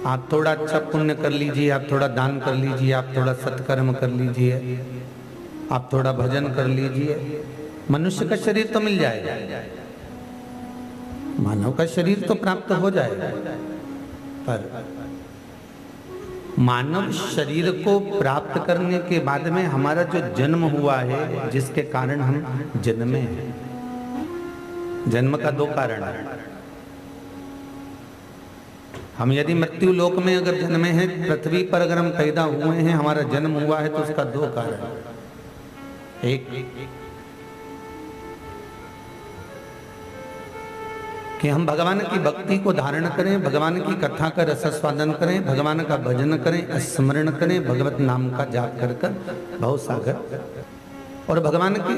आप थोड़ा अच्छा पुण्य कर लीजिए, आप थोड़ा दान कर लीजिए, आप थोड़ा सत्कर्म कर लीजिए, आप थोड़ा भजन कर लीजिए, मनुष्य का शरीर तो मिल जाएगा, मानव का शरीर तो प्राप्त हो जाएगा। पर मानव शरीर को प्राप्त करने के बाद में हमारा जो जन्म हुआ है, जिसके कारण हम जन्मे हैं, जन्म का दो कारण है। हम यदि मृत्यु लोक में अगर जन्मे हैं, पृथ्वी पर अगर हम पैदा हुए हैं, हमारा जन्म हुआ है, तो उसका दो कारण है। एक कि हम भगवान की भक्ति को धारण करें, भगवान की कथा का रसास्वादन करें, भगवान का भजन करें, स्मरण करें, भगवत नाम का जाप कर कर भव सागर, और भगवान के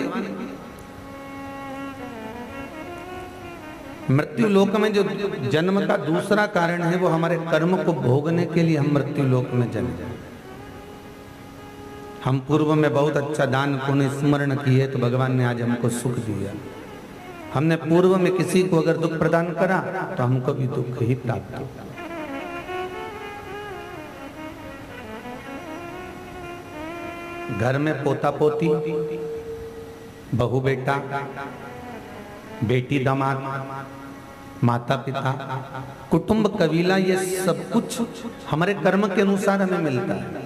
मृत्यु लोक में जो जन्म का दूसरा कारण है, वो हमारे कर्म को भोगने के लिए हम मृत्यु लोक में जन्मे। हम पूर्व में बहुत अच्छा दान पुण्य स्मरण किए तो भगवान ने आज हमको सुख दिया। हमने पूर्व में किसी को अगर दुख प्रदान करा तो हमको भी दुख ही प्राप्त हो। घर में पोता पोती, बहू बेटा, बेटी दामाद, माता पिता, कुटुंब कबीला, ये सब कुछ हमारे कर्म के अनुसार हमें मिलता है।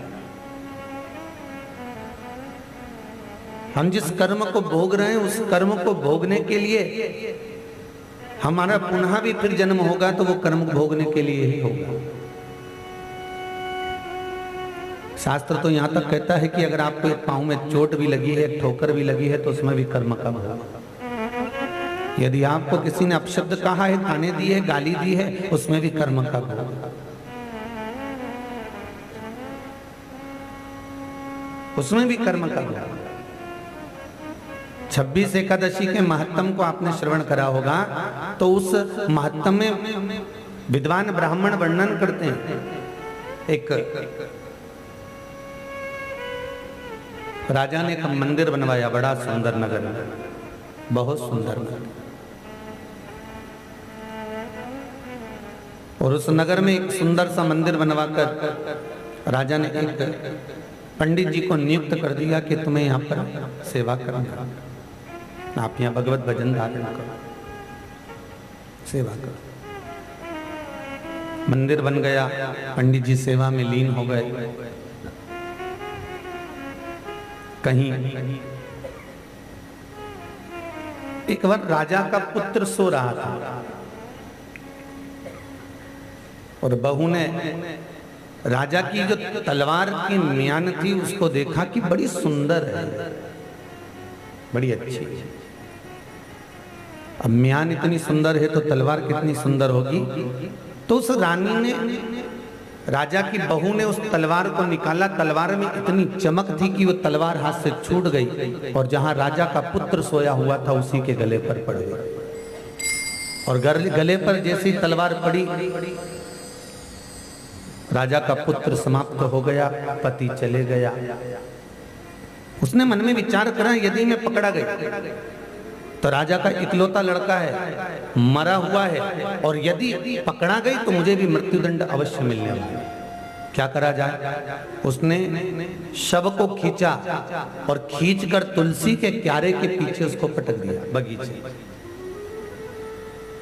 हम जिस कर्म को भोग रहे हैं, उस कर्म को भोगने के लिए हमारा पुनः भी फिर जन्म होगा, तो वो कर्म भोगने के लिए ही होगा। शास्त्र तो यहां तक कहता है कि अगर आपको एक पांव में चोट भी लगी है, ठोकर भी लगी है, तो उसमें भी कर्म का भोग होगा। यदि आपको किसी ने अपशब्द कहा है, ताने दी है, गाली दी है, उसमें भी कर्म का भोग, उसमें भी कर्म का भोग। 26 एकादशी के महत्तम को आपने श्रवण करा होगा, तो उस महत्तम में विद्वान ब्राह्मण वर्णन करते हैं। एक राजा ने एक मंदिर बनवाया, बड़ा सुंदर नगर, बहुत सुंदर नगर, और उस नगर में एक सुंदर सा मंदिर बनवाकर राजा ने एक पंडित जी को नियुक्त कर दिया कि तुम्हें यहाँ पर सेवा करना, आप यहाँ भगवत भजन धारण करो, सेवा करो। मंदिर बन गया, पंडित जी सेवा में लीन हो गए। कहीं एक बार राजा का पुत्र सो रहा था और बहू ने राजा की जो तलवार की म्यान थी उसको देखा कि बड़ी सुंदर है, बड़ी अच्छी। अब म्यान इतनी सुंदर है तो तलवार कितनी सुंदर होगी। तो उस रानी ने, राजा की बहू ने उस तलवार को निकाला। तलवार में इतनी चमक थी कि वो तलवार हाथ से छूट गई और जहां राजा का पुत्र सोया हुआ था उसी के गले पर पड़ गई। और गले पर जैसी तलवार पड़ी, राजा का पुत्र समाप्त हो गया, पति चले गया। उसने मन में विचार करा, यदि मैं पकड़ा गया तो राजा का इकलौता लड़का है, मरा हुआ है, और यदि पकड़ा गई तो मुझे भी मृत्युदंड अवश्य मिलने वाला है। क्या करा जाए? उसने शव को खींचा और खींचकर तुलसी के क्यारे के पीछे उसको पटक दिया, बगीचे।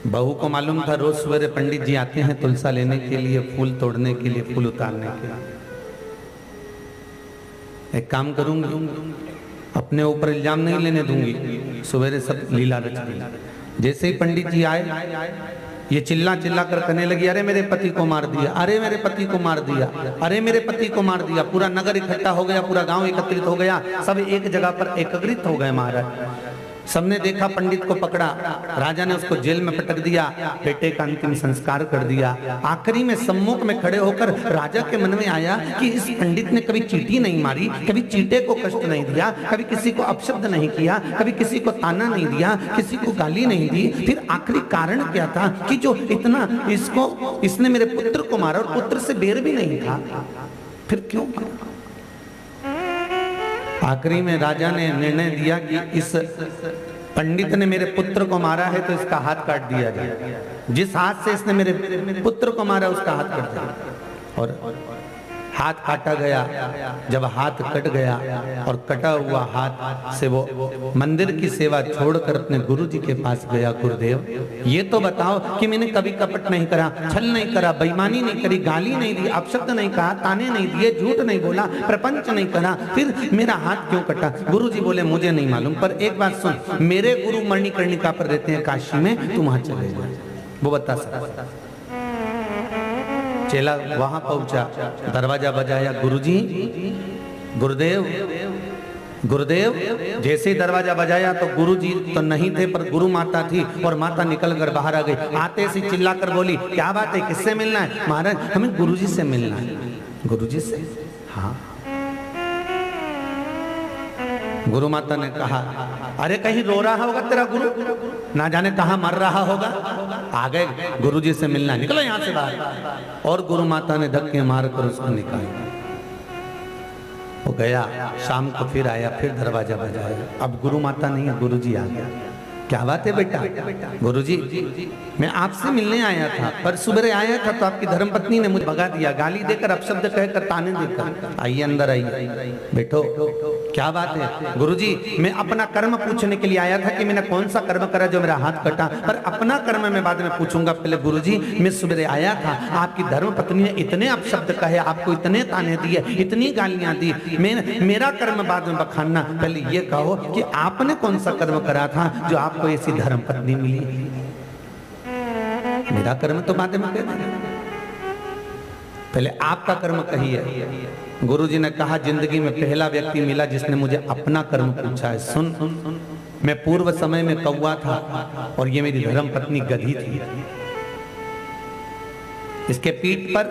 बहू को मालूम था रोज सवेरे पंडित जी आते हैं तुलसा लेने के लिए, फूल तोड़ने के लिए, फूल उतारने के लिए। एक काम करूंगी, अपने ऊपर इल्जाम नहीं लेने दूंगी, सवेरे सब लीला रच दी। जैसे ही पंडित जी आए, ये चिल्ला चिल्ला कर कहने लगी, अरे मेरे पति को मार दिया, अरे मेरे पति को मार दिया, अरे मेरे पति को मार दिया। पूरा नगर इकट्ठा हो गया, पूरा गांव एकत्रित हो गया, सब एक जगह पर एकत्रित हो गए महाराज। सबने देखा, पंडित को पकड़ा, राजा ने उसको जेल में पटक दिया, बेटे का अंतिम संस्कार कर दिया। आखिरी में सम्मुख में खड़े होकर राजा के मन में आया कि इस पंडित ने कभी चींटी नहीं मारी, कभी चींटे को कष्ट नहीं दिया, कभी किसी को अपशब्द नहीं किया, कभी किसी को ताना नहीं दिया, किसी को गाली नहीं दी। फिर आखिरी कारण क्या था कि जो इतना इसने मेरे पुत्र को मारा और पुत्र से बेर भी नहीं था, फिर क्यों? आखिरी में राजा ने निर्णय दिया कि इस पंडित ने मेरे पुत्र को मारा है तो इसका हाथ काट दिया जाए। जिस हाथ से इसने मेरे पुत्र को मारा उसका हाथ काट दिया। और हाथ काटा गया। जब हाथ कट गया और कटा हुआ हाथ से वो मंदिर की सेवा छोड़कर अपने गुरु जी के पास गया, गुरुदेव ये तो बताओ कि मैंने कभी कपट नहीं करा, छल नहीं करा, बेईमानी नहीं करी, गाली नहीं दी, अपशब्द नहीं कहा, ताने नहीं दिए, झूठ नहीं बोला, प्रपंच नहीं करा, फिर मेरा हाथ क्यों कटा? गुरु जी बोले मुझे नहीं मालूम, पर एक बात सुन, मेरे गुरु मणिकर्णिका पर रहते हैं काशी में, तू वहां चले जा, वो बता सकता। चेला वहां पहुंचा, दरवाजा बजाया, गुरुजी, गुरुदेव, गुरुदेव। जैसे ही दरवाजा बजाया तो गुरुजी तो नहीं थे, पर गुरु माता थी और माता निकल कर बाहर आ गई। आते से चिल्लाकर बोली, क्या बात है, किससे मिलना है? महाराज हमें गुरुजी से मिलना है। गुरुजी से? हाँ। गुरु माता ने कहा, अरे कहीं रो रहा होगा तेरा गुरु, ना जाने कहां मर रहा होगा। आ गए, गुरुजी से मिलना, निकलो यहां से बाहर। और गुरु माता ने धक्के मारकर उसको निकाला। वो गया, शाम को फिर आया, फिर दरवाजा बजाया। अब गुरु माता नहीं है, गुरुजी आ गया। क्या बात है बेटा? गुरुजी मैं आपसे मिलने आया था, पर सुबह आया था तो आपकी धर्मपत्नी ने मुझे भगा दिया, गाली देकर, अपशब्द कहकर, ताने देकर। आइए अंदर आइए, बैठो। क्या बात है? गुरुजी मैं अपना कर्म पूछने के लिए आया था कि मैंने कौन सा कर्म करा जो मेरा हाथ कटा, पर अपना कर्म मैं बाद में पूछूंगा। पहले गुरुजी मैं सुबह आया था, आपकी धर्मपत्नी ने इतने अपशब्द कहे, आपको इतने ताने दिए, इतनी गालियां दी, मैं मेरा कर्म बाद में बखानना। पहले ये कहो कि आपने कौन सा कर्म करा था जो आपको ऐसी धर्मपत्नी मिली? मेरा कर्म तो बाद में कहना, पहले आपका कर्म कहिए। गुरुजी ने कहा, जिंदगी में पहला व्यक्ति मिला जिसने मुझे अपना कर्म पूछा है। सुन, मैं पूर्व समय में कौवा था और ये मेरी धर्मपत्नी गधी थी। इसके पीठ पर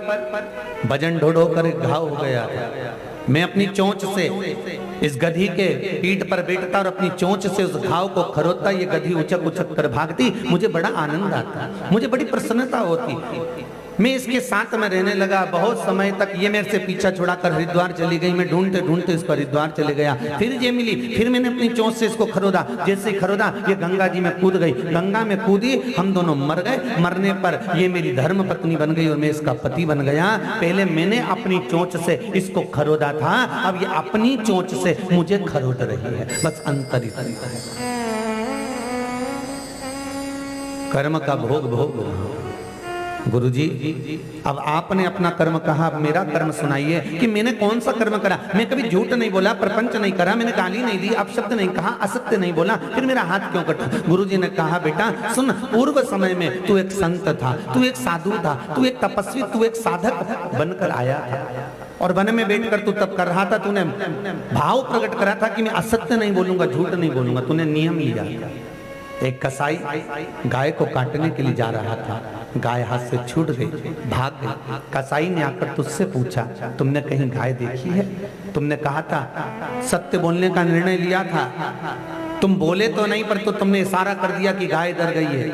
वजन ढो कर घाव हो गया था। मैं अपनी चोंच से इस गधी के पीठ पर बैठता और अपनी चोंच से उस घाव को खरोदता। ये गधी उचक उचक कर भागती, मुझे बड़ा आनंद आता, मुझे बड़ी प्रसन्नता होती। मैं इसके साथ में रहने लगा बहुत समय तक। ये मेरे से पीछा छुड़ाकर हरिद्वार चली गई, मैं ढूंढते ढूंढते इस पर हरिद्वार चले गया। फिर ये मिली, फिर मैंने अपनी चोंच से इसको खरोदा। जैसे खरोदा ये गंगा जी में कूद गई, गंगा में कूदी, हम दोनों मर गए। मरने पर ये मेरी धर्म पत्नी बन गई और मैं इसका पति बन गया। पहले मैंने अपनी चोंच से इसको खरोदा था, अब ये अपनी चोंच से मुझे खरोद रही है। बस अंतर इतना है। कर्म का भोग भोग। गुरुजी अब आपने अपना कर्म कहा, अब मेरा कर्म सुनाइए कि मैंने कौन सा कर्म करा। मैं कभी झूठ नहीं बोला, प्रपंच नहीं करा, मैंने गाली नहीं दी, अपशब्द नहीं कहा, असत्य नहीं बोला, फिर मेरा हाथ क्यों कटा? गुरुजी ने कहा, बेटा सुन, पूर्व समय में तू एक संत था, तू एक साधु था, तू एक तपस्वी, तू एक साधक बनकर आया था और वन में बैठकर तू तब कर रहा था। तूने भाव प्रकट करा था कि मैं असत्य नहीं बोलूंगा, झूठ नहीं बोलूंगा। तूने नियम लिया। एक कसाई गाय को काटने के लिए जा रहा था, गाय हाथ से छूट गई, भाग गई। कसाई ने आकर तुझसे पूछा, तुमने कहीं गाय देखी है? तुमने कहा था, सत्य बोलने का निर्णय लिया था, तुम बोले तो नहीं पर तो तुमने इशारा कर दिया कि गाय डर गई है।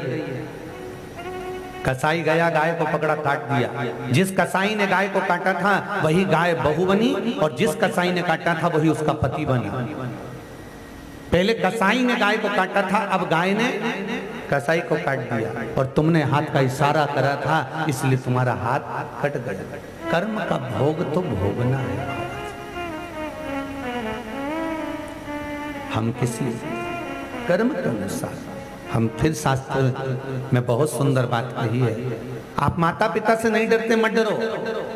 कसाई गया, गाय को पकड़ा, काट दिया। जिस कसाई ने गाय को काटा था वही गाय बहू बनी और जिस कसाई ने काटा था वही उसका पति बना। पहले कसाई ने गाय को काटा था, अब गाय ने कसाई को काट दिया और तुमने हाथ का इशारा करा था, इसलिए तुम्हारा हाथ कट गया। कर्म का भोग तो भोगना है। हम किसी कर्म के अनुसार, हम फिर शास्त्र में बहुत सुंदर बात कही है, आप माता पिता से नहीं डरते मत डरो,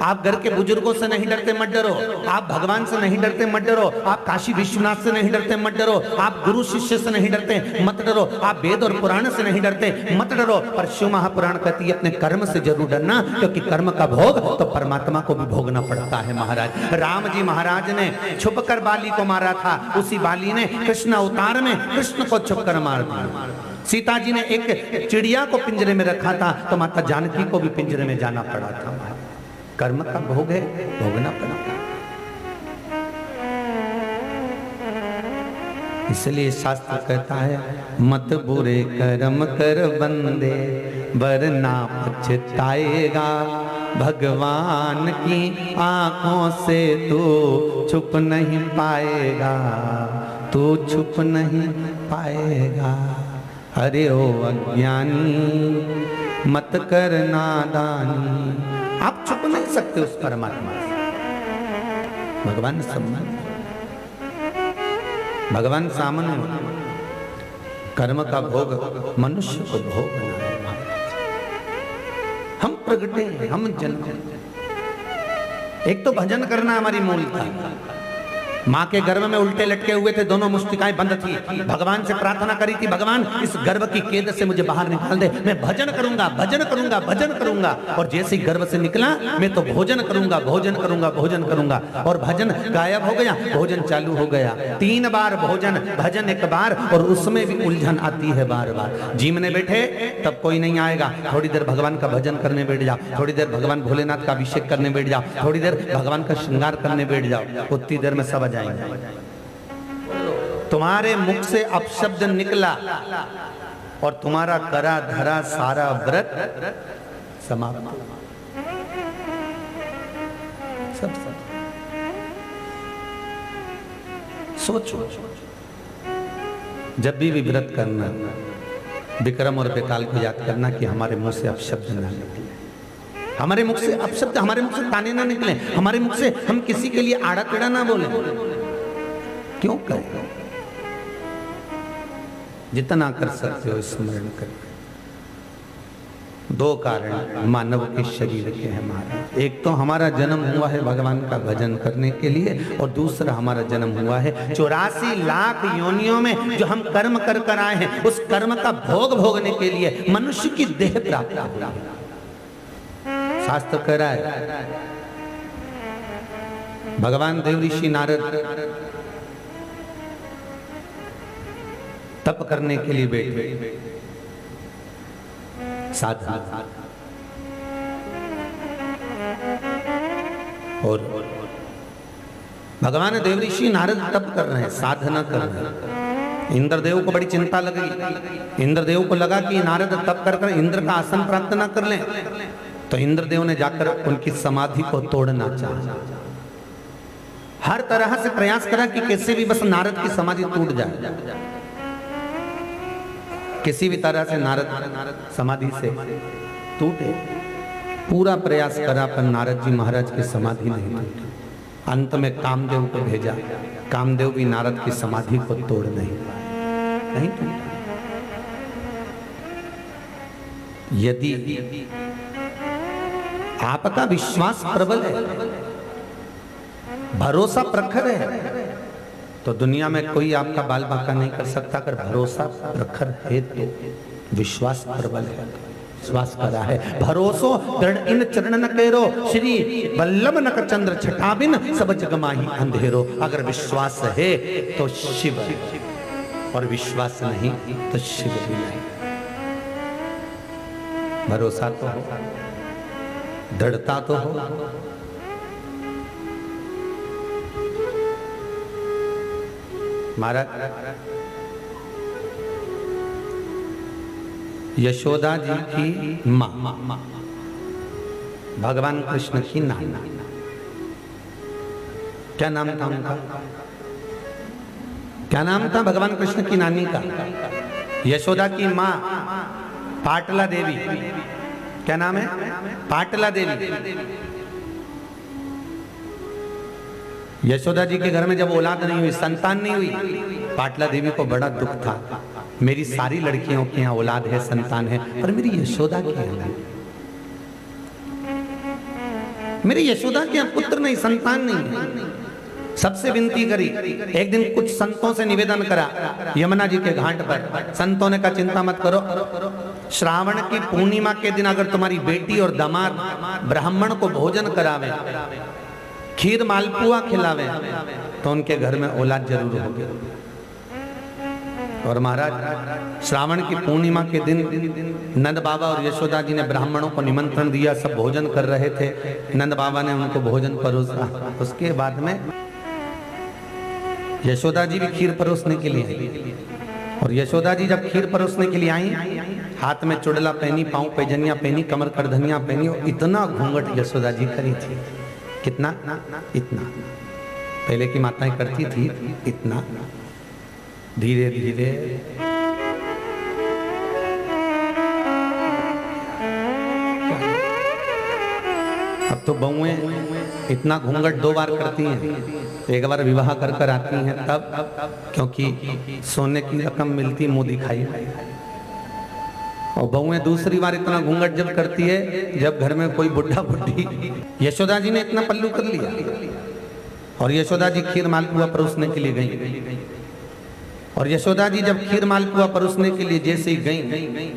आप घर के बुजुर्गों से नहीं डरते मत डरो, आप भगवान से नहीं डरते मत डरो, आप काशी विश्वनाथ से नहीं डरते मत डरो, आप गुरु शिष्य से नहीं डरते मत डरो, आप वेद और पुराण से नहीं डरते मत डरो। पर शिव महापुराण कहती है अपने कर्म से जरूर डरना, क्योंकि कर्म का भोग तो परमात्मा को भी भोगना पड़ता है। महाराज राम जी महाराज ने छुप कर बाली को मारा था, उसी बाली ने कृष्ण अवतार में कृष्ण को छुप कर मार दिया। सीता जी ने एक चिड़िया को पिंजरे में रखा था तो माता जानकी को भी पिंजरे में जाना पड़ा था। कर्म का भोग है, भोगना पड़ता। इसलिए शास्त्र कहता है, मत बुरे कर्म कर बंदे वरना पछताएगा, भगवान की आंखों से तू छुप नहीं पाएगा, तू छुप नहीं पाएगा। अरे ओ अज्ञानी मत कर नादानी, आप छुप नहीं सकते उस परमात्मा से। भगवान सम्मान, भगवान सामने कर्म का भोग मनुष्य को भोग बनाए। हम प्रगटे हैं, हम जन्म। एक तो भजन करना हमारी मूलता। माँ के गर्भ में उल्टे लटके हुए थे, दोनों मुष्टिकाएं बंद थी। भगवान से प्रार्थना करी थी, भगवान इस गर्भ की कैद से मुझे बाहर निकाल दे, मैं भजन करूंगा, भजन करूंगा, भजन करूंगा। और जैसे ही गर्भ से निकला, मैं तो भोजन करूंगा, भोजन करूंगा, भोजन करूंगा। और भजन गायब हो गया, भोजन चालू हो गया। 3 बार भोजन, भजन 1 बार, और उसमें भी उलझन आती है बार बार। जिम में बैठे तब कोई नहीं आएगा, थोड़ी देर भगवान का भजन करने बैठ जाओ, थोड़ी देर भगवान भोलेनाथ का अभिषेक करने बैठ जाओ, थोड़ी देर भगवान का श्रृंगार करने बैठ जाओ, उतनी देर में सब आ जाएंगे। तुम्हारे मुख से अपशब्द निकला और तुम्हारा करा धरा सारा व्रत समाप्त। सब सोचो, जब भी व्रत करना, विक्रम और बेताल को याद करना कि हमारे मुंह से अपशब्द ना निकले, हमारे मुख से अपशब्द, हमारे मुख से ताने ना निकले, हमारे मुख से हम किसी के लिए आड़ा टेढ़ा ना बोले। क्यों करें? जितना कर सकते हो स्मरण कर। 2 कारण मानव के शरीर के हैं महाराज। एक तो हमारा जन्म हुआ है भगवान का भजन करने के लिए, और दूसरा हमारा जन्म हुआ है 84 लाख योनियों में जो हम कर्म कर कर आए हैं, उस कर्म का भोग भोगने के लिए मनुष्य की देह प्राप्त हुई है। शास्त्र कह रहा है, भगवान देव ऋषि नारद तप करने के लिए बैठे, साधना, और भगवान देव ऋषि नारद तप कर रहे हैं, साधना कर रहे हैं। इंद्रदेव को बड़ी चिंता लगी। इंद्रदेव को लगा कि नारद तप कर कर इंद्र का आसन प्राप्त ना कर लें, तो इंद्रदेव ने जाकर उनकी समाधि को तोड़ना चाहा। हर तरह से प्रयास करा कि कैसे भी बस नारद की समाधि टूट जाए। किसी भी तरह से नारद समाधि से टूटे, पूरा प्रयास करा, पर नारद जी महाराज की समाधि नहीं टूटी। अंत में कामदेव को भेजा, कामदेव भी नारद की समाधि को तोड़ नहीं टूटा। यदि आपका विश्वास प्रबल है, भरोसा प्रखर है, तो दुनिया में कोई आपका बाल बांका नहीं कर सकता। अगर भरोसा प्रखर है तो विश्वास प्रबल है, विश्वास करा है। भरोसो दृढ़ इन चरण न केरो, श्री वल्लभ नक चंद्र छटाबिन सब जग माही अंधेरो। अगर विश्वास है तो शिव, और विश्वास नहीं तो शिव भी नहीं। भरोसा तो हो, दृढ़ता तो हो। महाराज, यशोदा जी की माँ, भगवान कृष्ण की नानी, क्या नाम था उनका? क्या नाम था भगवान कृष्ण की नानी का? यशोदा की माँ पाटला देवी। क्या नाम है? पाटला देवी। यशोदा जी के घर में जब औलाद नहीं हुई, संतान नहीं हुई, पाटला देवी को बड़ा दुख था। मेरी सारी लड़कियों के यहाँ औलाद है, संतान है, पर मेरी यशोदा के यहाँ नहीं, मेरी यशोदा के यहाँ पुत्र नहीं, संतान नहीं है। सबसे विनती करी। एक दिन कुछ संतों से निवेदन करा यमुना जी के घाट पर। संतों ने कहा चिंता मत करो, श्रावण की पूर्णिमा के दिन अगर तुम्हारी बेटी और दामाद ब्राह्मण को भोजन करावे, खीर मालपुआ खिलावे, तो उनके घर में औलाद जरूर होगी। और महाराज, श्रावण की पूर्णिमा के दिन नंद बाबा और यशोदा जी ने ब्राह्मणों को निमंत्रण दिया। सब भोजन कर रहे थे, नंद बाबा ने उनको भोजन परोसा। उसके बाद में यशोदा जी भी खीर परोसने के लिए आई। और यशोदा जी जब खीर परोसने के लिए आई, हाथ में चुड़ला पहनी, पांव पैजनिया पहनी, कमर करधनिया पहनी, और इतना घूंघट यशोदा जी करी थी। कितना? इतना। पहले की माताएं करती थी इतना। धीरे धीरे अब तो बहुएं इतना घूंघट 2 बार करती हैं, एक बार विवाह कर कर आती हैं तब, क्योंकि सोने की रकम मिलती मुंह दिखाई, और बहुएं दूसरी बार इतना घूंघट जब करती है जब घर में कोई बुढ़ा बुढ़ी। यशोदा जी ने इतना पल्लू कर लिया, और यशोदा जी खीर मालपुआ परोसने के लिए गई, और यशोदा जी जब खीर मालपुआ परोसने के लिए जैसे ही गई,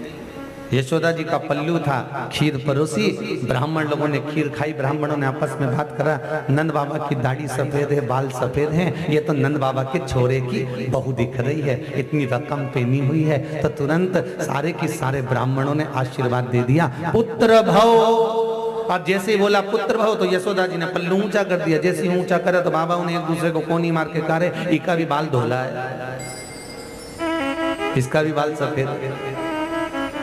यशोदा जी का पल्लू था, खीर परोसी, ब्राह्मण लोगों ने खीर खाई, ब्राह्मणों ने आपस में बात करा, नंद बाबा की दाढ़ी सफेद है, बाल सफेद हैं, ये तो नंद बाबा के छोरे की बहू दिख रही है, इतनी रकम पहनी हुई है। तो तुरंत सारे के सारे ब्राह्मणों ने आशीर्वाद दे दिया, पुत्र भव। अब जैसे ही बोला पुत्र भव तो यशोदा जी ने पल्लू ऊंचा कर दिया, जैसे ही ऊंचा करे तो बाबा उन्हें एक दूसरे को कोनी मार के कारे, इसका भी बाल धोला है, इसका भी बाल सफेद है,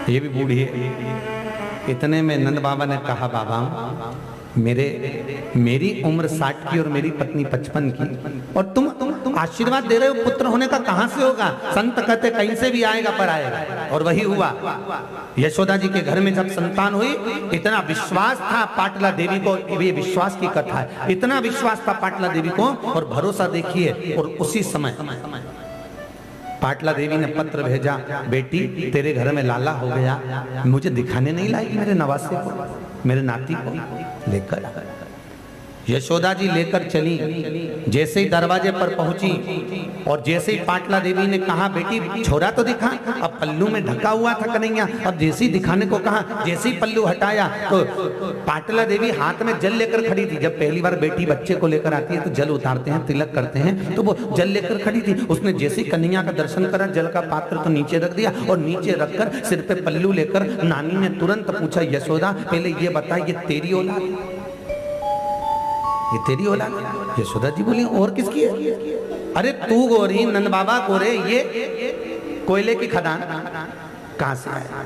ये भी बूढ़ी है। इतने में नंद बाबा ने कहा, बाबा मेरी उम्र 60 की और मेरी पत्नी 55 की, और तुम आशीर्वाद दे रहे हो, पुत्र होने का कहां से होगा? संत कहते कहीं से भी आएगा पर आएगा, और वही हुआ। यशोदा जी के घर में जब संतान हुई, इतना विश्वास था पाटला देवी को, ये विश्वास की कथा है, इतना विश्वास था पाटला देवी को, और भरोसा देखिए, और उसी समय पाटला देवी ने पत्र भेजा, बेटी तेरे घर में लाला हो गया, मुझे दिखाने नहीं लाएगी मेरे नवासे को, मेरे नाती को लेकर। यशोदा जी लेकर चली, जैसे ही दरवाजे पर पहुंची और जैसे ही पाटला देवी ने कहा बेटी छोरा तो दिखा, अब पल्लू में ढका हुआ था कन्हैया, अब जैसे ही दिखाने को कहा, जैसे ही पल्लू हटाया तो पाटला देवी हाथ में जल लेकर खड़ी थी। जब पहली बार बेटी बच्चे को लेकर आती है तो जल उतारते हैं, तिलक करते हैं, तो वो जल लेकर खड़ी थी। उसने जैसे ही कन्हैया का दर्शन करा, जल का पात्र तो नीचे रख दिया, और नीचे रखकर सिर पे पल्लू लेकर नानी ने तुरंत पूछा, यशोदा पहले ये बता, ये तेरी औलाद, ये तेरी औलाद? यशोदा जी बोली और किसकी है? अरे तू गोरी, नंद बाबा गोरे, ये कोयले की खदान कहां से आया?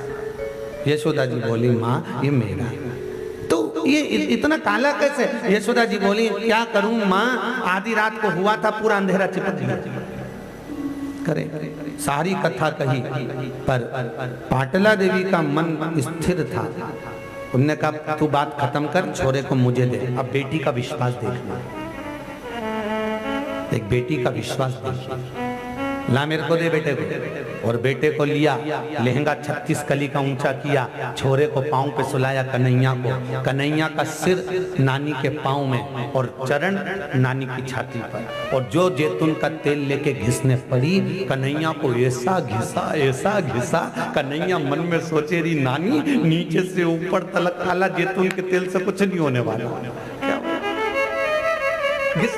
यशोदा जी बोली माँ ये मेरा। तो ये इतना काला कैसे? यशोदा जी बोली क्या करूं माँ, आधी रात को हुआ था, पूरा अंधेरा चिपक गया। करे सारी कथा कही, पर पाटला देवी का मन स्थिर था। उनने कहा तू बात खत्म कर, छोरे को मुझे दे। अब बेटी का विश्वास देखना, एक बेटी का विश्वास देखना, ला मेरे को दे बेटे को। और बेटे को लिया, लहंगा 36 कली का ऊंचा किया, छोरे को पांव पे सुलाया कन्हैया को, कन्हैया का सिर नानी के पांव में और चरण नानी की छाती पर, और जो जैतून का तेल लेके घिसने पड़ी, कन्हैया को ऐसा घिसा, कन्हैया मन में सोचे रही नानी नीचे से ऊपर तलक काला जैतून के तेल से कुछ नहीं होने वाला। क्या घिस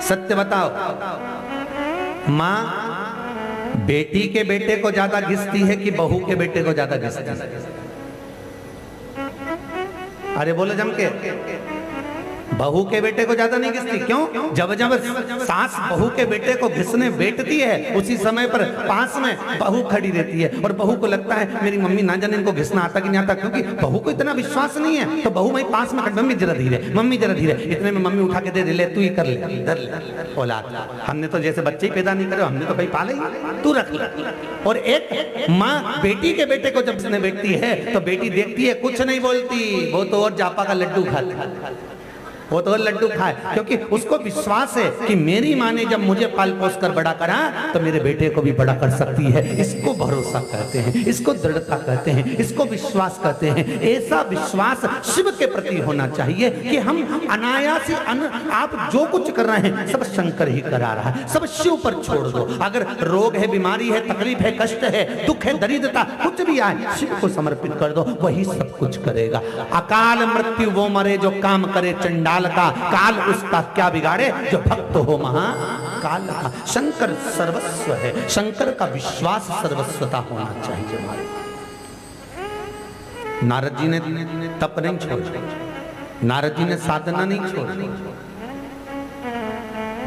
सत्य बताओ, माँ बेटी के बेटे को ज्यादा घिसती है कि बहू के बेटे को ज्यादा घिसती है? अरे बोलो जम के, बहू के बेटे को ज्यादा नहीं घिसती। क्यों? जब जब सास बहू के बेटे को घिसने बैठती है, उसी समय पर पास में बहू खड़ी रहती है, और बहू को लगता है मेरी मम्मी ना जाने इनको घिसना आता कि नहीं आता, क्योंकि बहू को इतना विश्वास नहीं है। तो बहू वही पास में, मम्मी जरा धीरे, मम्मी जरा धीरे, इतने में मम्मी उठा के दे दे, ले तू ही कर ले, धर ले औलाद, हमने तो जैसे बच्चे ही पैदा नहीं करे, हमने तो कहीं पाले ही, तू रख ले। और एक माँ बेटी के बेटे को जब उसने बैठती है तो बेटी देखती है, कुछ नहीं बोलती, वो तो और जापा का लड्डू खाती, वो तो लड्डू खाए, क्योंकि उसको विश्वास है कि मेरी माँ ने जब मुझे पाल पोस कर बड़ा करा तो मेरे बेटे को भी बड़ा कर सकती है। इसको भरोसा कहते हैं, इसको दृढ़ता कहते हैं, इसको विश्वास कहते हैं। ऐसा विश्वास शिव के प्रति होना चाहिए कि हम अनायास ही आप जो कुछ कर रहे हैं सब शंकर ही करा रहा है, सब शिव पर छोड़ दो। अगर रोग है, बीमारी है, तकलीफ है, कष्ट है, दुख है, दरिद्रता, कुछ भी आए, शिव को समर्पित कर दो, वही सब कुछ करेगा। अकाल मृत्यु वो मरे जो काम करे चंडाल का, काल उसका क्या बिगाड़े जो भक्त हो महाकाल का। शंकर सर्वस्व है, शंकर का विश्वास सर्वस्वता होना चाहिए हमारे। नारद जी ने तप नहीं छोड़ा, नारद जी ने साधना नहीं छोड़ी,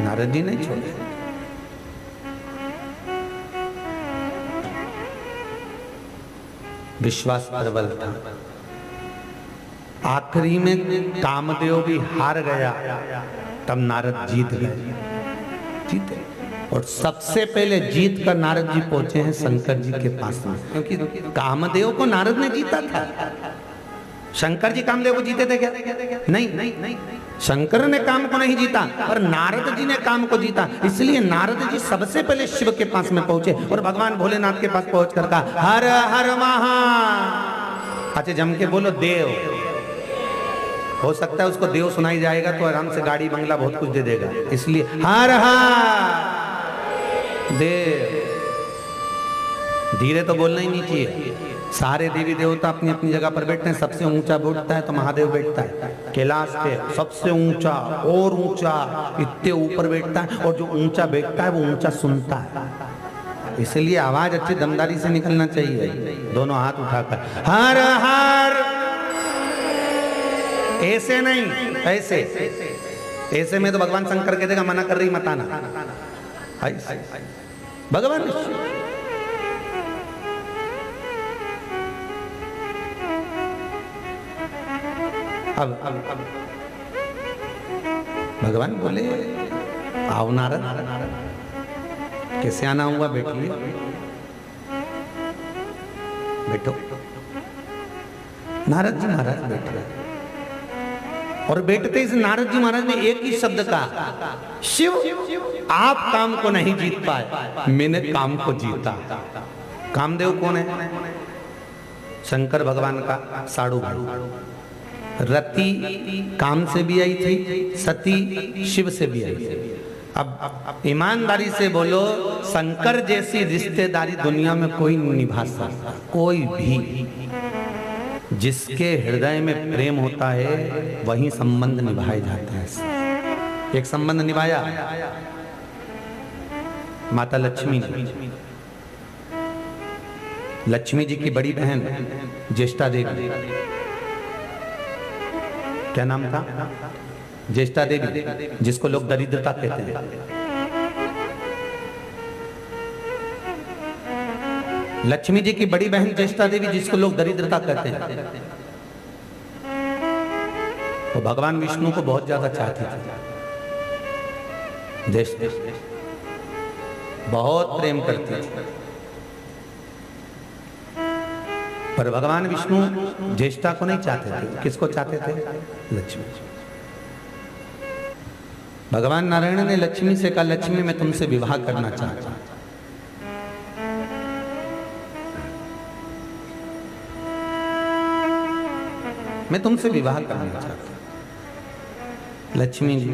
नारद जी नहीं छोड़े। विश्वास प्रबल था। आखिरी में कामदेव भी हार गया, तब नारद जीत गए, जीते। और सबसे पहले जीत कर नारद जी पहुंचे हैं शंकर जी के पास में, क्योंकि कामदेव को नारद ने जीता था। शंकर जी कामदेव को जीते थे क्या? नहीं, शंकर ने काम को नहीं जीता, पर नारद जी ने काम को जीता। इसलिए नारद जी सबसे पहले शिव के पास में पहुंचे और भगवान भोलेनाथ के पास पहुंच कर कहा हर हर महा। अच्छा जम के बोलो देव। हो सकता है उसको देव सुनाई जाएगा तो आराम से गाड़ी बंगला बहुत कुछ दे देगा, इसलिए हर हर देव। धीरे तो बोलना ही नहीं चाहिए। सारे देवी देवता अपनी अपनी जगह पर बैठते हैं। सबसे ऊंचा बैठता है तो महादेव बैठता है कैलाश पे, सबसे ऊंचा और ऊंचा, इतने ऊपर बैठता है। और जो ऊंचा बैठता है वो ऊंचा सुनता है, इसलिए आवाज अच्छी दमदारी से निकलना चाहिए। दोनों हाथ उठाकर हर हर, ऐसे नहीं, ऐसे में तो भगवान शंकर कह देगा मना कर रही मत आना। भगवान अब भगवान बोले आओ नारद, कैसे आना हुआ? बैठिए, बैठो। नारद जी महाराज बैठे और बैठते इस नारद जी महाराज ने एक ही शब्द कहा, शिव आप काम को नहीं जीत पाए, मैंने काम को जीता। कामदेव कौन है? शंकर भगवान का साड़ू भाई। रति काम से भी आई थी, सती शिव से भी आई थी। अब ईमानदारी से बोलो, शंकर जैसी रिश्तेदारी दुनिया में कोई नहीं निभा सकता। कोई भी जिसके हृदय में प्रेम होता है वही संबंध निभाए जाते हैं। एक संबंध निभाया माता लक्ष्मी ने। लक्ष्मी जी की बड़ी बहन ज्येष्ठा देवी, क्या नाम था? ज्येष्ठा देवी, जिसको लोग दरिद्रता कहते हैं। लक्ष्मी जी की बड़ी बहन ज्येष्ठा देवी, जिसको लोग दरिद्रता कहते हैं, तो भगवान विष्णु को बहुत ज्यादा चाहती थी। ज्येष्ठा बहुत प्रेम करती थी, पर भगवान विष्णु ज्येष्ठा को नहीं चाहते थे। किसको चाहते थे? लक्ष्मी। भगवान नारायण ने लक्ष्मी से कहा, लक्ष्मी मैं तुमसे विवाह करना चाहता हूं। मैं तुमसे विवाह करना चाहता हूं। लक्ष्मी जी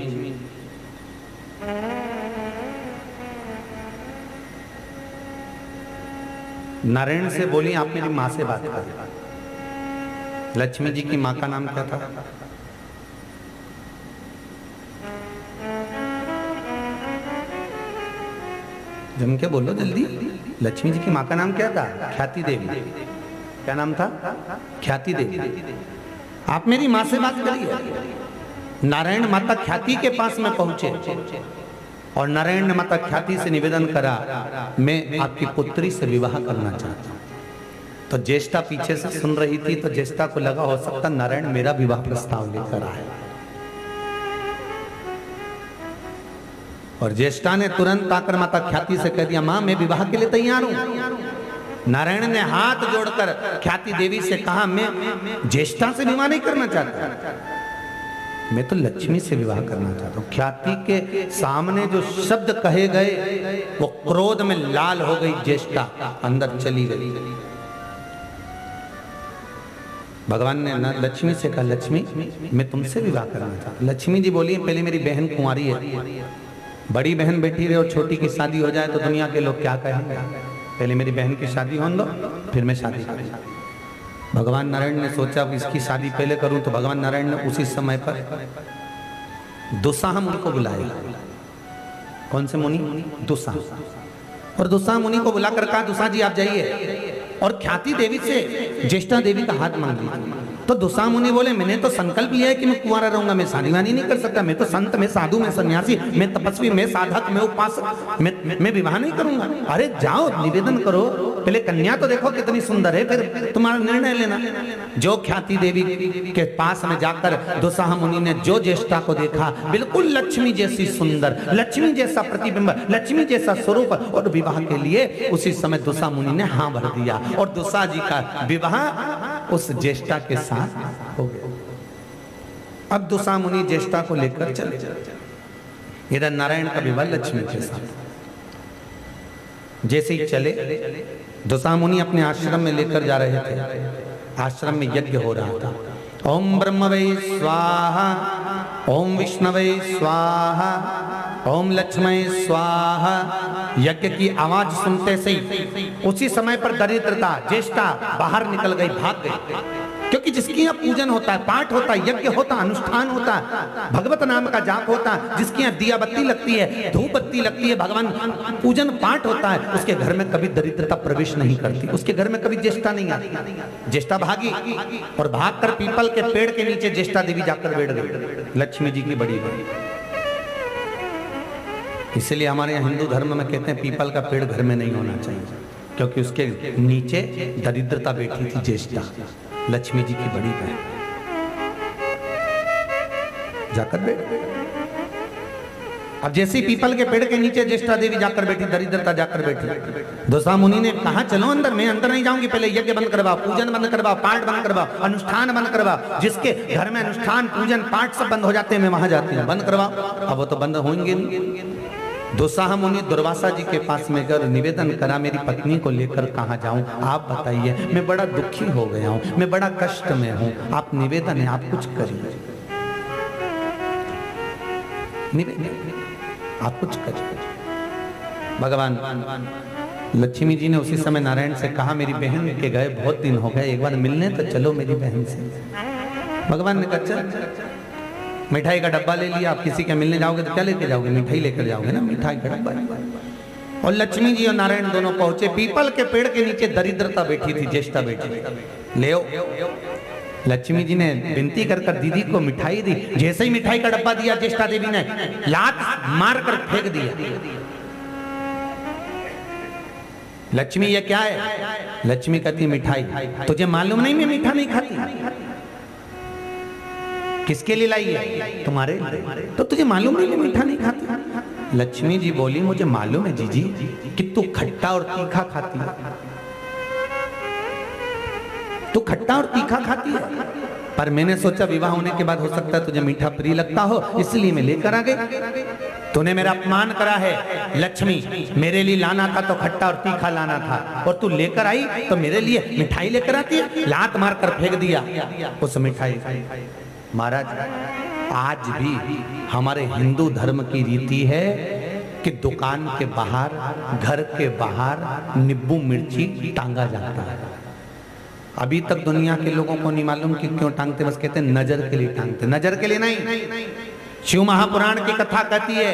नारायण से बोली, आप मेरी माँ से बात कर। लक्ष्मी जी की माँ का नाम क्या था? जम के बोलो जल्दी। लक्ष्मी जी की माँ का नाम क्या था? ख्याति देवी। क्या नाम था? ख्याति देवी। आप मेरी माँ से बात करिए। नारायण माता ख्याति के पास में पहुंचे और नारायण ने माता ख्याति से निवेदन करा, मैं आपकी पुत्री से विवाह करना चाहता हूं। तो ज्येष्ठा पीछे से सुन रही थी, तो ज्येष्ठा को लगा हो सकता नारायण मेरा विवाह प्रस्ताव लेकर आए। और ज्येष्ठा ने तुरंत आकर माता ख्याति से कह दिया, मां मैं विवाह के लिए तैयार हूं। नारायण ने हाथ जोड़कर ख्याति देवी से कहा, मैं ज्येष्ठा से विवाह नहीं करना चाहता, मैं तो लक्ष्मी से विवाह करना चाहता हूं। ख्याति के सामने जो शब्द कहे गए वो क्रोध में लाल हो गई। ज्येष्ठा अंदर चली गई। भगवान ने लक्ष्मी से कहा, लक्ष्मी मैं तुमसे विवाह करना चाहता हूं। लक्ष्मी जी बोली, पहले मेरी बहन कुंवारी है, बड़ी बहन बैठी रहे और छोटी की शादी हो जाए तो दुनिया के लोग क्या कहेंगे। पहले मेरी बहन की शादी होने दो, फिर मैं शादी करूंगा। भगवान नारायण ने सोचा इसकी शादी पहले करूं, तो भगवान नारायण ने उसी समय पर दुस्साह मुनि को बुलाया। कौन से मुनि? दुस्साह। और दुस्साह मुनि को बुलाकर कहा, दुस्साह जी आप जाइए और ख्याति देवी से ज्येष्ठा देवी का हाथ मांग लीजिए। तो दुस्साह मुनि बोले, मैंने तो संकल्प लिया है कि मैं कुंवारा रहूंगा, मैं शादी वादी नहीं कर सकता, मैं तो संत, मैं साधु, मैं सन्यासी, मैं तपस्वी, मैं साधक, मैं उपासक, मैं विवाह नहीं करूंगा। अरे जाओ निवेदन करो, पहले कन्या तो देखो कितनी सुंदर है, फिर तुम्हारा निर्णय लेना। जो ख्याति देवी के पास में जाकर दुस्साह मुनि ने जो ज्येष्ठा को देखा, बिल्कुल लक्ष्मी जैसी सुंदर, लक्ष्मी जैसा प्रतिबिंब, लक्ष्मी जैसा स्वरूप, और विवाह के लिए उसी समय दुस्साह मुनि ने हाँ भर दिया और दुस्साह जी का विवाह उस ज्येष्ठा के साथ हो गया। अब दुसा मुनि ज्येष्ठा को लेकर चले, इधर नारायण का विवाह लक्ष्मी के साथ। जैसे ही चले, दुसा मुनि अपने आश्रम में लेकर जा रहे थे। आश्रम में यज्ञ हो रहा था। ओम ब्रह्मवे स्वाहा, ओम विष्णवे स्वाहा, ओम लक्ष्मणे स्वाहा। यज्ञ की आवाज सुनते से ही उसी समय पर दरिद्रता ज्येष्ठा बाहर निकल गई, भाग गई। क्योंकि जिसकी यहाँ पूजन होता है, पाठ होता है, यज्ञ होता है, अनुष्ठान होता है, भगवत नाम का जाप होता है, जिसकी यहाँ दिया बत्ती लगती है, धूप बत्ती लगती है, भगवान पूजन पाठ होता है, उसके घर में कभी दरिद्रता प्रवेश नहीं करती, उसके घर में कभी ज्येष्ठा नहीं आती। ज्येष्ठा भागी और भागकर पीपल के पेड़ के नीचे ज्येष्ठा देवी जाकर बैठ गई, लक्ष्मी जी की बड़ी बड़ी। इसलिए हमारे यहाँ हिंदू धर्म में कहते हैं पीपल का पेड़ घर में नहीं होना चाहिए, क्योंकि उसके नीचे दरिद्रता बैठी थी ज्येष्ठा, लक्ष्मी जी की बड़ी बहन। जाकर बैठ, अब जैसे ही पीपल के पेड़ के नीचे ज्येष्ठा देवी जाकर बैठी, दरिद्रता जाकर बैठी। दोसा मुनि ने कहा चलो अंदर, मैं अंदर नहीं जाऊंगी, पहले यज्ञ बंद करवाओ, पूजन बंद करवाओ, पाठ बंद करवाओ, अनुष्ठान बंद करवाओ। जिसके घर में अनुष्ठान पूजन पाठ सब बंद हो जाते हैं, मैं वहां जाती हूँ, बंद करवाओ। अब वो तो बंद होंगे नहीं। दुस्साह मुनि दुर्वासा जी के पास में कर निवेदन करा, मेरी पत्नी को लेकर कहाँ जाऊं, आप बताइए, मैं बड़ा दुखी हो गया हूं, मैं बड़ा कष्ट में हूं, आप निवेदन है, आप कुछ करिए, आप कुछ करिए। भगवान लक्ष्मी जी ने उसी समय नारायण से कहा, मेरी बहन के गए बहुत दिन हो गए, एक बार मिलने तो चलो मेरी बहन से। भगवान ने कहा चल, मिठाई का डब्बा ले लिया। आप किसी के मिलने जाओगे तो क्या लेके जाओगे, मिठाई लेकर जाओगे ना, मिठाई का डब्बा। और लक्ष्मी जी और नारायण दोनों पहुंचे, पीपल के पेड़ के नीचे दरिद्रता बैठी थी, ज्येष्ठा बैठी। ले लक्ष्मी जी ने विनती कर दीदी को मिठाई दी। जैसे ही मिठाई का डब्बा दिया, ज्येष्ठा देवी ने लात मार कर फेंक दिया। लक्ष्मी ये क्या है? लक्ष्मी कहती मिठाई। तुझे मालूम नहीं मैं मीठा नहीं खाती? किसके लिए लाई है? तुम्हारे। तो तुझे मालूम नहीं मैं मीठा नहीं खाती? लक्ष्मी जी बोली मुझे मालूम है जीजी कि तू खट्टा और तीखा खाती है, तू खट्टा और तीखा खाती है, पर मैंने सोचा विवाह होने के बाद हो सकता है तुझे मीठा प्रिय लगता हो, इसलिए मैं लेकर आ गई। तूने मेरा अपमान करा है लक्ष्मी, मेरे लिए लाना था तो खट्टा और तीखा लाना था, और तू लेकर आई तो मेरे लिए मिठाई लेकर आती है। लात मार कर फेंक दिया उस मिठाई। महाराज आज भी हमारे हिंदू धर्म की रीति है कि दुकान के बाहर, घर के बाहर नींबू मिर्ची टांगा जाता है। अभी तक दुनिया के लोगों को नहीं मालूम कि क्यों टांगते, बस कहते हैं नजर के लिए टांगते। नजर के लिए नहीं। शिव महापुराण की कथा कहती है,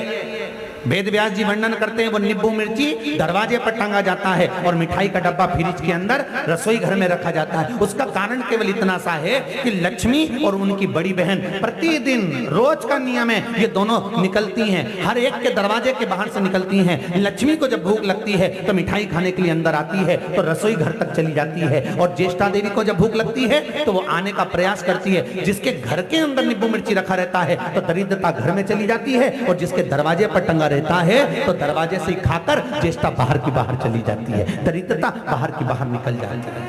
वेद व्यास जी वर्णन करते हैं, वो नींबू मिर्ची दरवाजे पर टांगा जाता है और मिठाई का डब्बा फ्रिज के अंदर रसोई घर में रखा जाता है। उसका कारण केवल इतना सा है कि लक्ष्मी और उनकी बड़ी बहन प्रतिदिन, रोज का नियम है, ये दोनों निकलती हैं, हर एक के दरवाजे के बाहर से निकलती हैं। लक्ष्मी को जब भूख लगती है तो मिठाई खाने के लिए अंदर आती है तो रसोई घर तक चली जाती है, और ज्येष्ठा देवी को जब भूख लगती है तो वो आने का प्रयास करती है। जिसके घर के अंदर नींबू मिर्ची रखा रहता है तो दरिद्रता घर में चली जाती है, और जिसके दरवाजे पर टंगा रहता है तो दरवाजे से खाकर ज्येष्ठा बाहर की बाहर चली जाती है, दरिद्रता बाहर की बाहर निकल जाती है।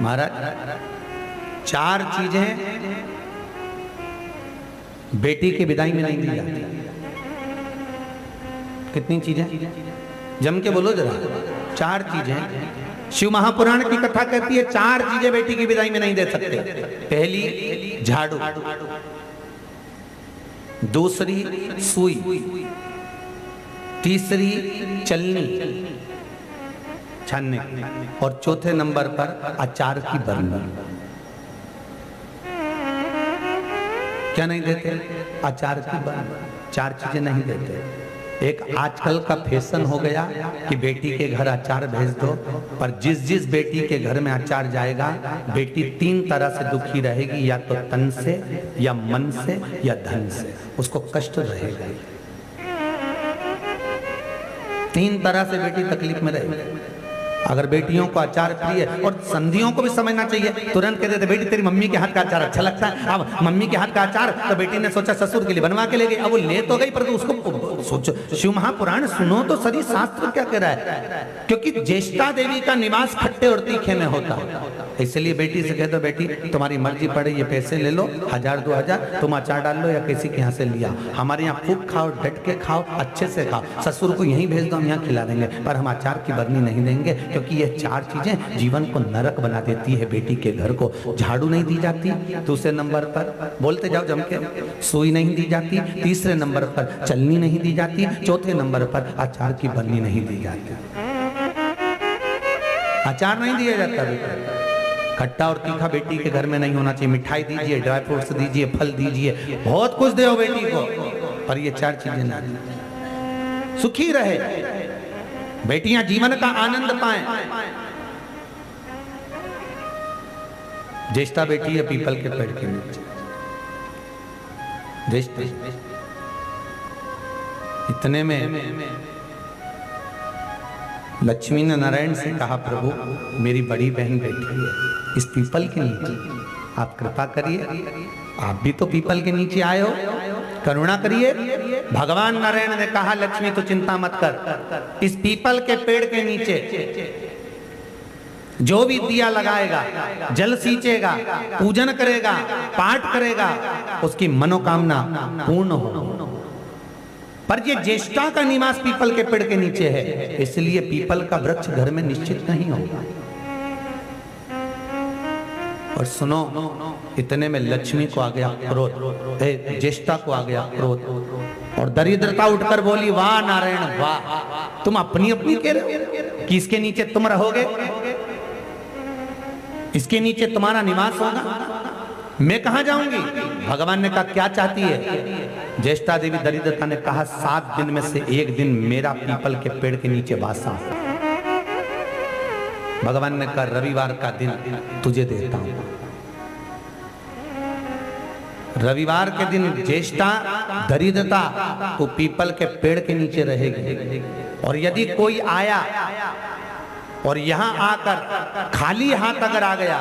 महाराज 4 चीजें बेटी की विदाई में नहीं दी जाती। कितनी चीजें? जम के बोलो जरा। 4 चीजें शिव महापुराण की कथा कहती है, 4 चीजें बेटी की विदाई में नहीं दे सकते। पहली झाड़ू, दूसरी सुई, तीसरी चलनी छानने, और चौथे नंबर पर अचार की बरनी। क्या नहीं देते? अचार की बरनी। 4 चीजें नहीं देते। एक आजकल का फैशन हो गया कि बेटी के घर अचार भेज दो, पर जिस बेटी के घर में अचार जाएगा, बेटी 3 तरह से दुखी रहेगी, या तो तन से, या मन से, या धन से, उसको कष्ट रहेगा। 3 तरह से बेटी तकलीफ में रहेगी। अगर बेटियों को अचार प्रिय है, और संधियों को भी समझना चाहिए, तुरंत कह देते बेटी तेरी मम्मी के हाथ का अचार अच्छा लगता है, अब मम्मी के हाथ का अचार, तो बेटी ने सोचा ससुर के लिए बनवा के ले गई। अब वो ले तो गई, पर उसको सोचो, शिव महापुराण सुनो तो सही, शास्त्र क्या कह रहा है, क्योंकि ज्येष्ठा देवी का निवास खट्टे और तीखे में होता है। इसलिए बेटी से कह दो बेटी तुम्हारी मर्जी पड़े, ये पैसे ले लो 1000 2000, तुम अचार डाल लो या किसी के यहाँ से लिया, हमारे यहाँ खूब खाओ, डट के खाओ, अच्छे से खाओ, ससुर को यहीं भेज दो, हम यहाँ खिला देंगे, पर हम अचार की बदली नहीं देंगे, क्योंकि ये 4 चीजें जीवन को नरक बना देती है। बेटी के घर को झाड़ू नहीं दी जाती, दूसरे नंबर पर बोलते जाओ जम के, सुई नहीं दी जाती, तीसरे नंबर पर चलनी नहीं दी जाती, चौथे नंबर पर अचार की बदली नहीं दी जाती, अचार नहीं दिया जाता बेटा। खट्टा और तीखा बेटी के घर में नहीं होना चाहिए। मिठाई दीजिए, ड्राई फ्रूट्स दीजिए, फल दीजिए, बहुत कुछ दो बेटी को, पर ये 4 चीजें ना दीजिए। सुखी रहे, बेटियां जीवन का आनंद पाएं। ज्येष्ठा बेटी है पीपल के पेड़ के नीचे, ज्येष्ठा। इतने में लक्ष्मी ने नारायण से कहा प्रभु मेरी बड़ी बहन बैठी है इस पीपल के नीचे, आप कृपा करिए, आप भी तो पीपल के नीचे आए हो, करुणा करिए। भगवान नारायण ने कहा लक्ष्मी तो चिंता मत कर, इस पीपल के पेड़ के नीचे जो भी दिया लगाएगा, जल सींचेगा, पूजन करेगा, पाठ करेगा, उसकी मनोकामना पूर्ण हो। पर ये ज्येष्ठा का निवास पीपल के पेड़ के नीचे है, इसलिए पीपल का वृक्ष घर में निश्चित नहीं होगा। और सुनो, इतने में लक्ष्मी को आ गया क्रोध, ज्येष्ठा को आ गया क्रोध, और दरिद्रता उठकर बोली वाह नारायण वाह, तुम अपनी अपनी कह रहे हो कि इसके नीचे तुम रहोगे, इसके नीचे तुम्हारा निवास होगा, मैं कहां जाऊंगी। भगवान ने कहा क्या चाहती है। ज्येष्ठा देवी दरिद्रता ने कहा 7 दिन में से एक दिन मेरा पीपल के पेड़ के नीचे वास। भगवान ने कहा रविवार का दिन तुझे देता हूं। रविवार के दिन ज्येष्ठा दरिद्रता तो पीपल के पेड़ के नीचे रहेगी, और यदि कोई आया और यहां आकर खाली हाथ अगर आ गया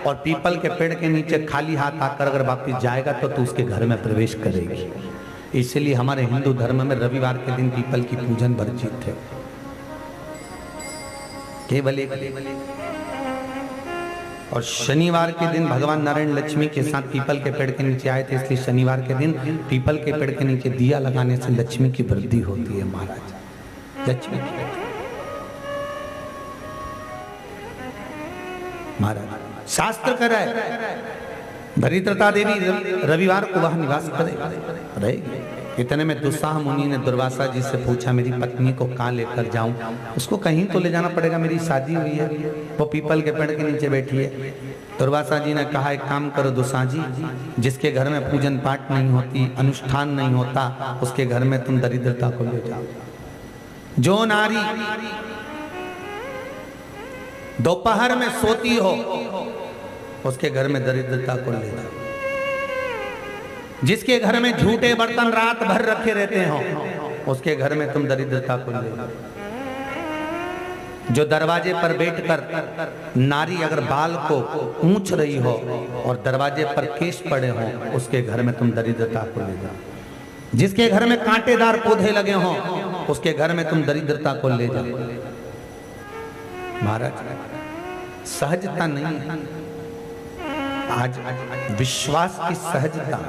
और पीपल के पेड़ के नीचे खाली हाथ आकर अगर वापिस जाएगा तो तू उसके घर में प्रवेश करेगी। इसलिए हमारे हिंदू धर्म में रविवार के दिन पीपल की पूजन वर्जित है, केवल एक। और शनिवार के दिन भगवान नारायण लक्ष्मी के साथ पीपल के पेड़ के नीचे आए थे, इसलिए शनिवार के दिन पीपल के पेड़ के नीचे दिया लगाने से लक्ष्मी की वृद्धि होती है। महाराज लक्ष्मी महाराज शास्त्र कर रहा है, दरिद्रता देवी रविवार को वह निवास रहेगी। इतने में दुस्साह मुनि ने दुर्वासा जी से पूछा मेरी पत्नी को कहाँ लेकर जाऊं, उसको कहीं तो ले जाना पड़ेगा, मेरी शादी हुई है, वो पीपल के पेड़ के नीचे बैठी है। दुर्वासा जी ने कहा एक काम करो दुस्साह जी, जिसके घर में पूजन पाठ नहीं होती, अनुष्ठान नहीं होता, उसके घर में तुम दरिद्रता को ले जाओ। जो नारी दोपहर में सोती हो उसके घर में दरिद्रता को ले जाओ। जिसके घर में झूठे बर्तन रात भर रखे रहते हो उसके घर में तुम दरिद्रता को ले जाओ। जो दरवाजे पर बैठकर नारी अगर बाल को ऊंच रही हो और दरवाजे पर केश पड़े हो उसके घर में तुम दरिद्रता को ले जाओ। जिसके घर में कांटेदार पौधे लगे हो उसके घर में तुम दरिद्रता को ले जाओ। महाराज सहजता नहीं है, आज विश्वास की सहजता।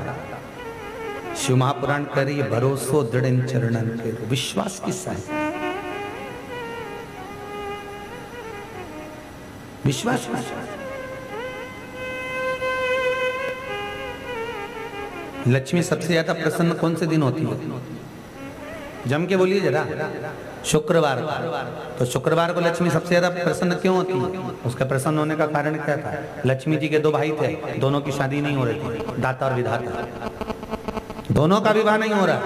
शिव महापुराण कह रही है भरोसो दृढ़ चरणन के, विश्वास की सहजता, विश्वास। लक्ष्मी सबसे ज्यादा प्रसन्न कौन से दिन होती है? जम के बोलिए जरा। शुक्रवार। तो शुक्रवार को लक्ष्मी सबसे ज्यादा प्रसन्न क्यों होती है? उसका प्रसन्न होने का कारण क्या था? लक्ष्मी जी के 2 भाई थे, दोनों की शादी नहीं हो रही थी, दाता और विधाता, दोनों का विवाह नहीं हो रहा।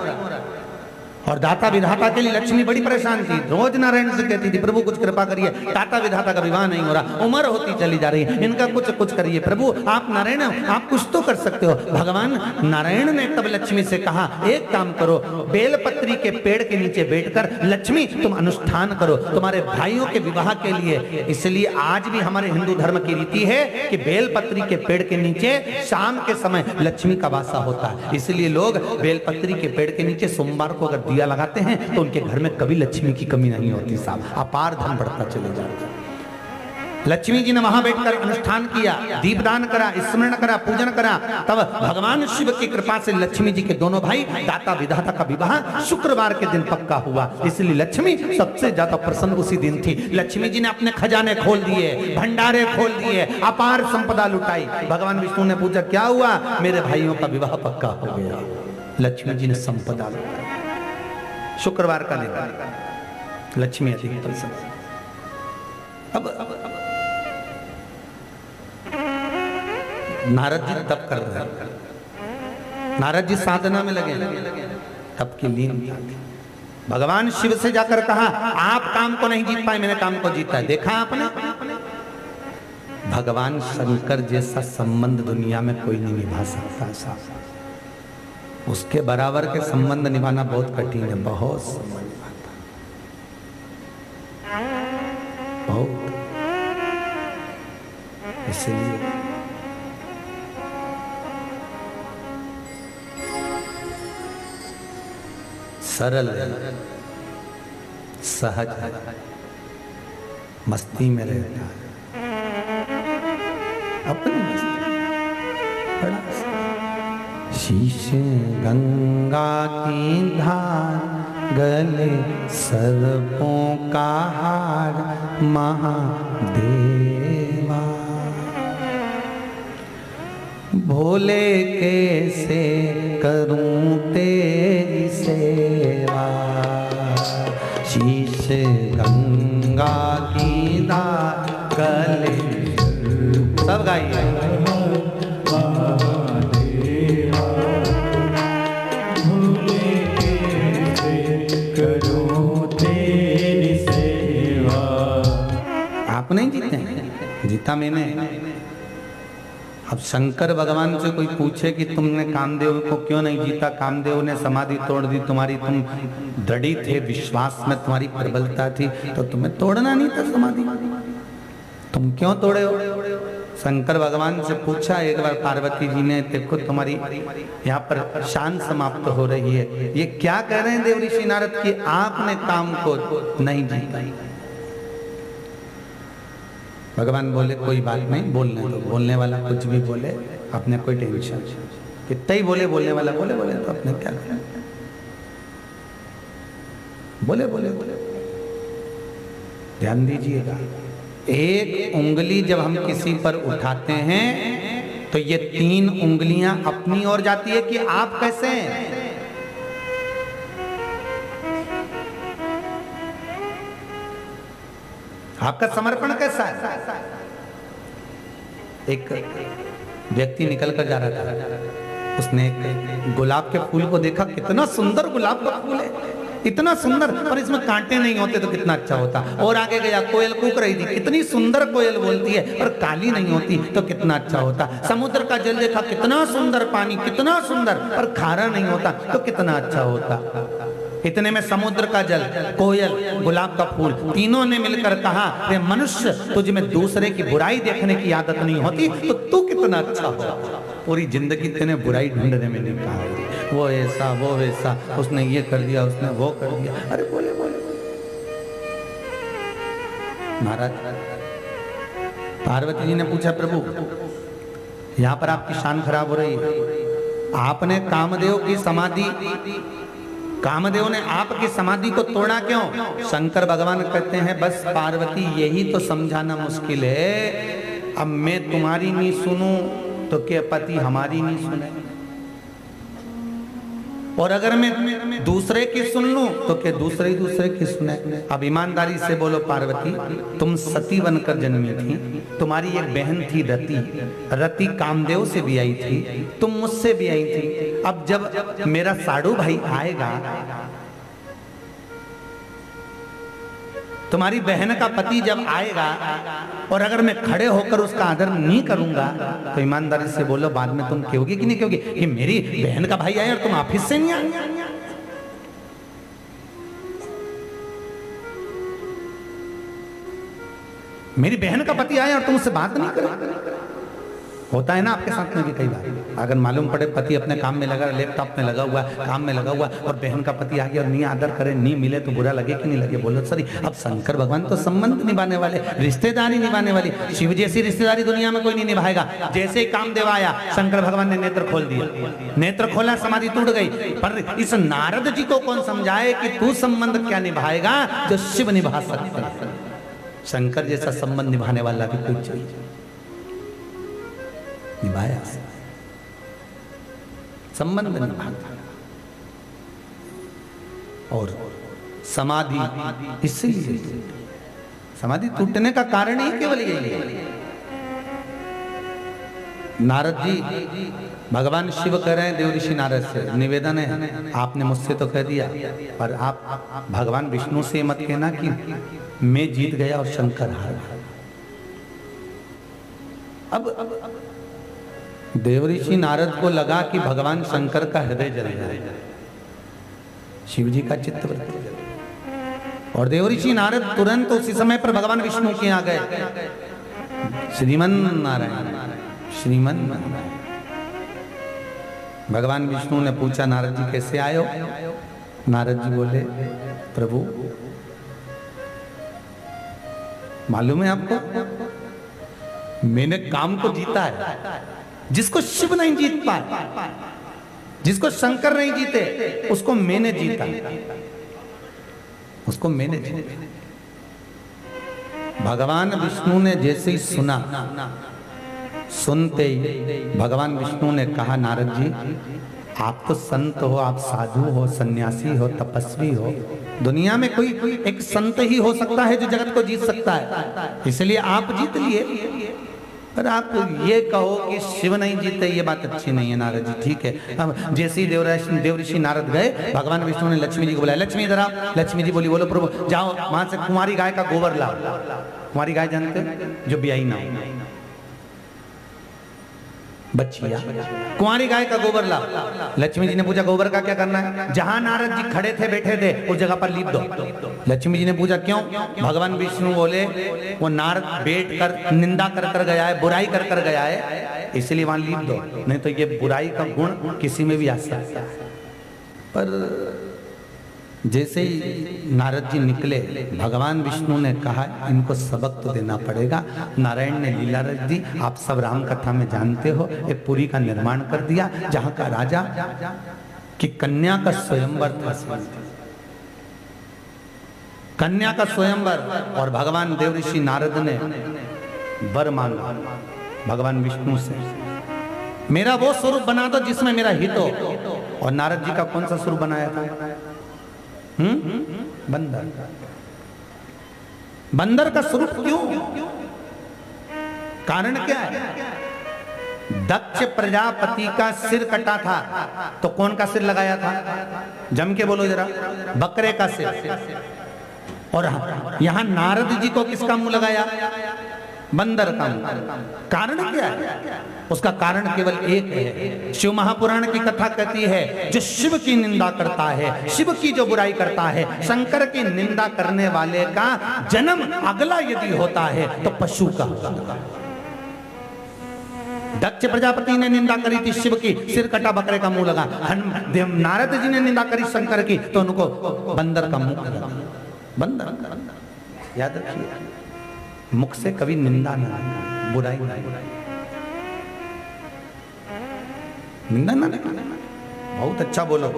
और दाता विधाता के लिए लक्ष्मी बड़ी परेशान थी, रोज नारायण से कहती थी प्रभु कुछ कृपा करिए, दाता विधाता का विवाह नहीं हो रहा, उम्र होती चली जा रही है, इनका कुछ करिए प्रभु, आप नारायण आप कुछ तो कर सकते हो। भगवान नारायण ने तब लक्ष्मी से कहा एक काम करो, बेलपत्री के पेड़ के नीचे बैठकर लक्ष्मी तुम अनुष्ठान करो तुम्हारे भाइयों के विवाह के लिए। इसलिए आज भी हमारे हिंदू धर्म की रीति है कि बेलपत्री के पेड़ के नीचे शाम के समय लक्ष्मी का वासा होता है। इसलिए लोग बेलपत्री के पेड़ के नीचे सोमवार को अगर दिया लगाते हैं तो उनके घर में कभी लक्ष्मी की कमी नहीं होती साहब, अपार धन बढ़ता चले जाता है। लक्ष्मी जी ने वहां बैठकर अनुष्ठान किया, दीपदान करा, स्मरण करा, पूजन करा। तब भगवान शिव की कृपा से लक्ष्मी जी के दोनों भाई दाता विधाता का विवाह शुक्रवार के दिन पक्का हुआ। इसलिए लक्ष्मी सबसे ज्यादा प्रसन्न उसी दिन थी। लक्ष्मी जी ने अपने खजाने खोल दिए, भंडारे खोल दिए, अपार संपदा लुटाई। भगवान विष्णु ने पूछा क्या हुआ? मेरे भाइयों का विवाह पक्का हो गया। लक्ष्मी जी ने संपदा लुटाई। शुक्रवार का दिन लक्ष्मी अधिक प्रसन्न। अब नारद जी तप कर रहे हैं, नारद जी साधना में लगे, तप की लीन थी। भगवान शिव से जाकर कहा आप काम को नहीं जीत पाए, मैंने काम को जीता है, देखा आपने? भगवान शंकर जैसा संबंध दुनिया में कोई नहीं निभा सकता साहब, उसके बराबर के संबंध निभाना बहुत कठिन है, बहुत संबंध निभाता, बहुत। इसलिए सरल है, सहज है, मस्ती में रहता है, अपनी मस्ती बड़ा। शीश गंगा की धार, गले सर्पों का हार, महादेवा भोले कैसे करूं तेरी सेवा। शीश गंगा की धार, गले सब गाइए। भोले कैसे करूं तेरी सेवा। आप नहीं जीते हैं, जीता मैंने। अब शंकर भगवान से कोई पूछे कि तुमने कामदेव को क्यों नहीं जीता? कामदेव ने समाधि तोड़ दी तुम्हारी, तुम दृढ़ थे, विश्वास में तुम्हारी प्रबलता थी, तो तुम्हें तोड़ना नहीं था समाधि, तुम क्यों तोड़े हो? शंकर भगवान से पूछा एक बार पार्वती जी ने, देखो तुम्हारी यहाँ पर शान समाप्त हो रही है, ये क्या कह रहे हैं देव ऋषि नारद कि आपने काम को नहीं जीता? भगवान बोले कोई बात नहीं, बोलने दो, बोलने वाला कुछ भी बोले, अपने कोई टेंशन, कितना ही बोले, बोलने वाला बोले बोले तो अपने क्या करें, बोले बोले बोले। ध्यान दीजिएगा, एक उंगली जब हम किसी पर उठाते हैं तो ये 3 उंगलियां अपनी ओर जाती है कि आप कैसे हैं। आपका समर्पण कैसा है? एक व्यक्ति निकल कर जा रहा था, उसने एक गुलाब के फूल को देखा, कितना सुंदर गुलाब का फूल है, इतना सुंदर, और इसमें कांटे नहीं होते तो कितना अच्छा होता। और आगे गया, कोयल कूक रही थी, कितनी सुंदर कोयल बोलती है, और काली नहीं होती तो कितना अच्छा होता। समुद्र का जल देखा, कितना सुंदर पानी, कितना सुंदर, और खारा नहीं होता तो कितना अच्छा होता। इतने में समुद्र का जल, कोयल, गुलाब का फूल, तीनों ने मिलकर कहा, रे मनुष्य, तुझ में दूसरे की बुराई देखने की आदत नहीं होती तो तू कितना अच्छा हो। पूरी जिंदगी तेने बुराई ढूंढने में निकाल, वो ऐसा वो वैसा, उसने ये कर दिया, उसने वो कर दिया। अरे बोले बोले महाराज, पार्वती जी ने पूछा प्रभु यहाँ पर आपकी शान खराब हो रही है, आपने कामदेव की समाधि, कामदेव ने आपकी समाधि को तोड़ा क्यों? शंकर भगवान कहते हैं बस पार्वती यही तो समझाना मुश्किल है, अब मैं तुम्हारी नहीं सुनूं तो क्या पति हमारी नहीं सुने, और अगर मैं दूसरे की सुन लूं तो क्या दूसरे की सुने। अब ईमानदारी से बोलो पार्वती, तुम सती बनकर जन्मी थी, तुम्हारी एक बहन थी रति, रति कामदेव से भी आई थी, तुम मुझसे भी आई थी। अब जब मेरा साड़ू भाई आएगा तुम्हारी बहन का पति जब आएगा और अगर मैं खड़े होकर उसका आदर नहीं करूंगा तो ईमानदारी से बोलो बाद में तुम कहोगे कि नहीं कहोगे कि मेरी बहन का भाई आया और तुम ऑफिस से नहीं आए? मेरी बहन का पति आया और तुम उससे बात नहीं करे। होता है ना आपके साथ में भी कई बार, अगर मालूम पड़े पति अपने काम में लगा, लैपटॉप में लगा हुआ, काम में लगा हुआ, और बहन का पति आ गया और नहीं आदर करे, नहीं मिले तो बुरा लगे कि नहीं लगे? बोलो सॉरी। अब शंकर भगवान तो संबंध निभाने वाले, रिश्तेदारी निभाने वाली, शिव जैसी रिश्तेदारी दुनिया में कोई नहीं निभाएगा। जैसे ही कामदेव आया, शंकर भगवान ने नेत्र खोल दिया, नेत्र खोला, समाधि टूट गई। पर इस नारद जी को कौन समझाए कि तू संबंध क्या निभाएगा जो शिव निभा सकता है? शंकर जैसा संबंध निभाने वाला भी कोई चाहिए, निभाया संबंध निभाता। और समाधि इसलिए, समाधि टूटने का कारण ही केवल यही है। नारद जी भगवान शिव कह रहे हैं देव ऋषि नारद से, निवेदन है आपने मुझसे तो कह दिया, पर आप भगवान विष्णु से मत कहना कि मैं जीत गया और शंकर हार गया। अब देवऋषि नारद को लगा कि भगवान शंकर का हृदय जल जाए, शिव जी का चित्त वृत्ति जल, और देवऋषि नारद तुरंत उसी समय पर भगवान विष्णु के आ गए। श्रीमन नारायण, श्रीमन नारायण। भगवान विष्णु ने पूछा नारद जी कैसे आए हो? नारद जी बोले प्रभु मालूम है आपको, मैंने काम को जीता है जिसको शिव नहीं जीत पाए, जिसको शंकर नहीं जीते उसको मैंने जीता, उसको मैंने जीता। भगवान विष्णु ने जैसे ही सुना, सुनते ही भगवान विष्णु ने कहा नारद जी आप तो संत हो, आप साधु हो, सन्यासी हो, तपस्वी हो, दुनिया में कोई एक संत ही हो सकता है जो जगत को जीत सकता है, इसलिए आप जीत लिए। पर आप ये कहो कि शिव नहीं जीते, ये बात अच्छी नहीं है नारद जी। ठीक है, अब जैसे ही देवऋषि नारद गए, भगवान विष्णु ने लक्ष्मी जी को बुलाया, लक्ष्मी इधर आओ। लक्ष्मी जी बोली बोलो प्रभु जाओ वहां से कुंवारी गाय का गोबर लाओ। कुंवारी गाय जानते जो ब्याही ना हो, बच्चिया, कुंवारी गाय का गोबर लाओ। लक्ष्मी जी ने पूछा गोबर का क्या करना है? जहां नारद जी खड़े थे बैठे थे उस जगह पर लीप दो। लक्ष्मी जी ने पूछा क्यों? भगवान विष्णु बोले वो नारद बैठ कर निंदा कर कर गया है, बुराई कर कर गया है, इसलिए वहां लीप दो, नहीं तो ये बुराई का गुण किसी में भी आ सकता है। पर जैसे ही नारद जी निकले, भगवान विष्णु ने कहा इनको सबक तो देना पड़ेगा। नारायण ने लीला रच दी, आप सब राम कथा में जानते हो, एक पुरी का निर्माण कर दिया जहां का राजा की कन्या का स्वयंवर था, कन्या का स्वयंवर, और भगवान देवऋषि नारद ने वर मांगा भगवान विष्णु से, मेरा वो स्वरूप बना दो जिसमें मेरा हित हो। और नारद जी का कौन सा स्वरूप बनाया था? बंदर। बंदर का स्वरूप क्यों? कारण क्या है? दक्ष प्रजापति का सिर कटा था तो कौन का सिर लगाया था? जम के बोलो जरा, बकरे का सिर। और यहां नारद जी को किसका मुंह लगाया? बंदर का मुंह। कारण क्या है? उसका कारण केवल एक है। शिव महापुराण की कथा कहती है जो शिव की निंदा करता है, शिव की जो बुराई करता है, शंकर की निंदा करने वाले का जन्म अगला यदि होता है तो पशु का होगा। दक्ष प्रजापति ने निंदा करी थी शिव की, सिर कटा बकरे का मुंह लगा। नारद जी ने निंदा करी शंकर की तो उनको बंदर का मुंह लगा। बंदर, याद रखिए, मुख से कभी निंदा ना, बुराई ना, निंदा ना। बहुत अच्छा बोलो,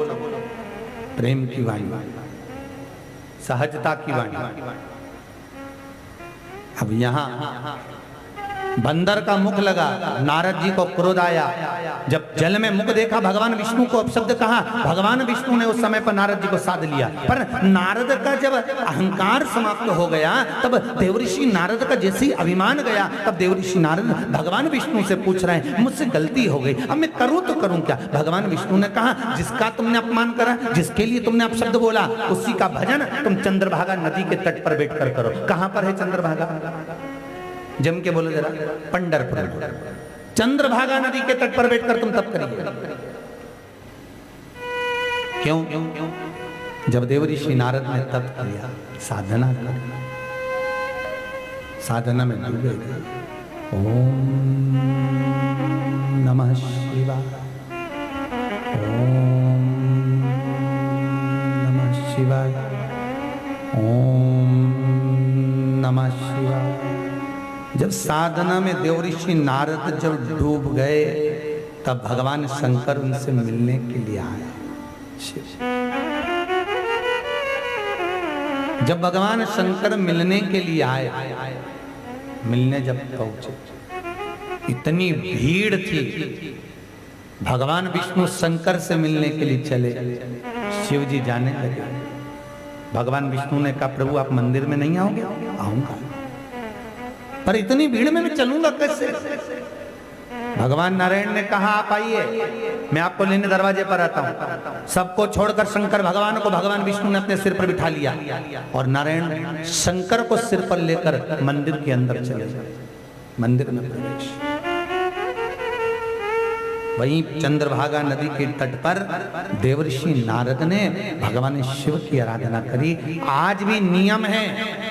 प्रेम की वाणी, सहजता की वाणी। अब यहां बंदर का मुख लगा, नारद जी को क्रोध आया। जब जल में मुख देखा, भगवान विष्णु को अपशब्द कहा, भगवान विष्णु ने उस समय पर नारद जी को साध लिया। पर नारद का जब अहंकार समाप्त हो गया, तब देवऋषि नारद का जैसे ही अभिमान गया, तब देवऋषि नारद भगवान विष्णु से पूछ रहे हैं, मुझसे गलती हो गई, अब मैं करूं तो करूं क्या? भगवान विष्णु ने कहा, जिसका तुमने अपमान करा, जिसके लिए तुमने अपशब्द बोला, उसी का भजन तुम चंद्रभागा नदी के तट पर बैठकर करो। कहां पर है चंद्रभागा? जम के बोलो जरा। पंढरपुर। चंद्रभागा नदी के तट पर बैठकर तुम तप करिए। क्यों? जब देवऋषि नारद ने तप किया, साधना की, साधना में डूबे गए। ओम नमः शिवाय, ओम नमः शिवाय, ओम नमः शिवाय। जब साधना में देवऋषि नारद जब डूब गए, तब भगवान शंकर उनसे मिलने के लिए आए। जब भगवान शंकर मिलने के लिए आए, मिलने जब पहुंचे, इतनी भीड़ थी। भगवान विष्णु शंकर से मिलने के लिए चले, शिव जी जाने लगे। भगवान विष्णु ने कहा, प्रभु आप मंदिर में नहीं आओगे? आऊंगा, पर इतनी भीड़ में मैं चलूंगा कैसे? भगवान नारायण ने कहा, आप आइए, मैं आपको लेने दरवाजे पर आता हूं। सबको छोड़कर शंकर भगवान को भगवान विष्णु ने अपने सिर पर बिठा लिया और नारायण शंकर को सिर पर लेकर मंदिर के अंदर चले गए। मंदिर में प्रवेश। वहीं चंद्रभागा नदी के तट पर देवऋषि नारद ने भगवान शिव की आराधना करी। आज भी नियम है,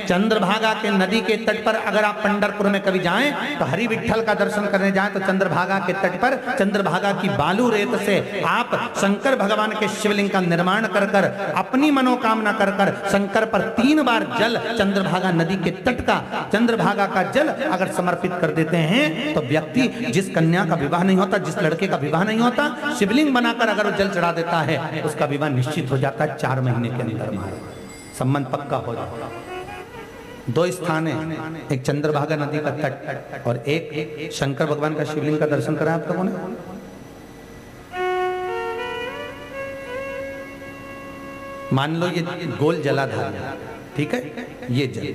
चंद्रभागा के नदी के तट पर अगर आप पंढरपुर में कभी जाएं तो हरि विठ्ठल का दर्शन करने जाएं तो चंद्रभागा के तट पर चंद्रभागा की बालू रेत से आप शंकर भगवान के शिवलिंग का निर्माण कर कर अपनी मनोकामना कर कर शंकर पर 3 बार जल, चंद्रभागा नदी के तट का चंद्रभागा का जल अगर समर्पित कर देते हैं तो व्यक्ति, जिस कन्या का विवाह नहीं होता, जिस लड़के का विवाह नहीं होता, शिवलिंग बनाकर अगर वो जल चढ़ा देता है, उसका विवाह निश्चित हो जाता है। 4 महीने के अंदर संबंध पक्का हो जाता है। 2 स्थान है, एक चंद्रभागा नदी का तट और एक शंकर भगवान का शिवलिंग का दर्शन करा आप लोगों ने? मान लो ये गोल जलाधार, ठीक है, ये जल,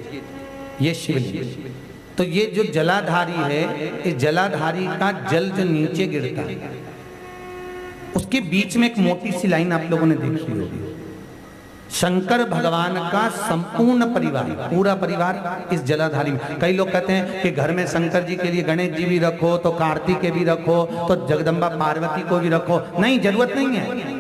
ये शिवलिंग। तो ये जो जलाधारी है, इस जलाधारी का जल जो नीचे गिरता है, उसके बीच में एक मोटी सी लाइन आप लोगों ने देखी होगी। शंकर भगवान का संपूर्ण परिवार, पूरा परिवार इस जलाधारी में। कई लोग कहते हैं कि घर में शंकर जी के लिए गणेश जी भी रखो, तो कार्तिक के भी रखो, तो जगदम्बा पार्वती को भी रखो। नहीं, जरूरत नहीं है,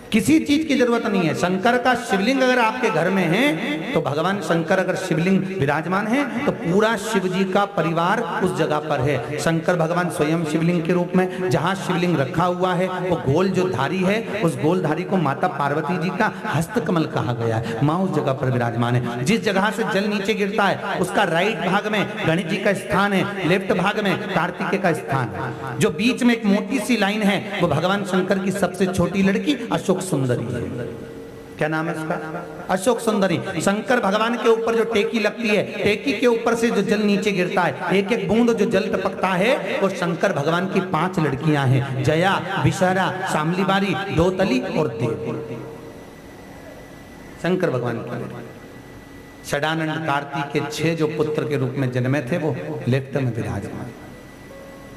किसी चीज की जरूरत नहीं है। शंकर का शिवलिंग अगर आपके घर में है तो भगवान शंकर अगर शिवलिंग विराजमान है तो पूरा शिव जी का परिवार उस जगह पर है। शंकर भगवान स्वयं शिवलिंग के रूप में, जहां शिवलिंग रखा हुआ है वो गोल जो धारी है, उस गोल धारी को माता पार्वती जी का हस्तकमल कहा गया है। माँ उस जगह पर विराजमान है। जिस जगह से जल नीचे गिरता है उसका राइट भाग में गणेश जी का स्थान है, लेफ्ट भाग में कार्तिकेय का स्थान है। जो बीच में एक मोटी सी लाइन है वो भगवान शंकर की सबसे छोटी लड़की अशोक सुंदरी है। क्या नाम है उसका? अशोक सुंदरी। शंकर भगवान के ऊपर जो टेकी लगती है, टेकी के ऊपर से जो जल नीचे गिरता है, एक एक बूंद जो जल टपकता है, वो शंकर भगवान की 5 लड़कियां हैं, जया, विषहरा, शामलीबारी, दोतली और देव। शंकर भगवान की षडानंद कार्तिक के 6 जो पुत्र के रूप में जन्मे थे वो लेफ्ट में विराजमान,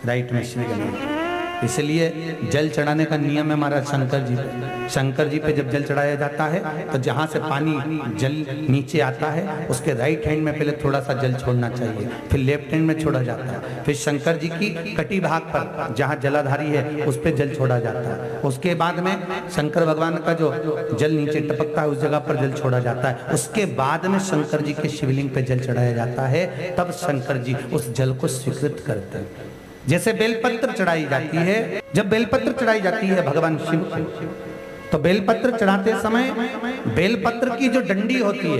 राइट में श्री गणेश। इसलिए जल चढ़ाने का नियम है हमारा शंकर जी पे। शंकर जी पे जब जल चढ़ाया जाता है तो जहां से पानी जल नीचे आता है उसके राइट हैंड में पहले थोड़ा सा जल छोड़ना चाहिए, फिर लेफ्ट हैंड में छोड़ा जाता है, फिर शंकर जी की कटी भाग पर जहां जलाधारी है उस पर जल छोड़ा जाता है। उसके बाद में शंकर भगवान का जो जल नीचे टपकता है उस जगह पर जल छोड़ा जाता है। उसके बाद में शंकर जी के शिवलिंग पे जल चढ़ाया जाता है, तब शंकर जी उस जल को स्वीकृत करते हैं। जैसे बेलपत्र चढ़ाई जाती है, जब बेलपत्र चढ़ाई जाती है भगवान शिव को, तो बेलपत्र चढ़ाते समय बेलपत्र की जो डंडी होती है,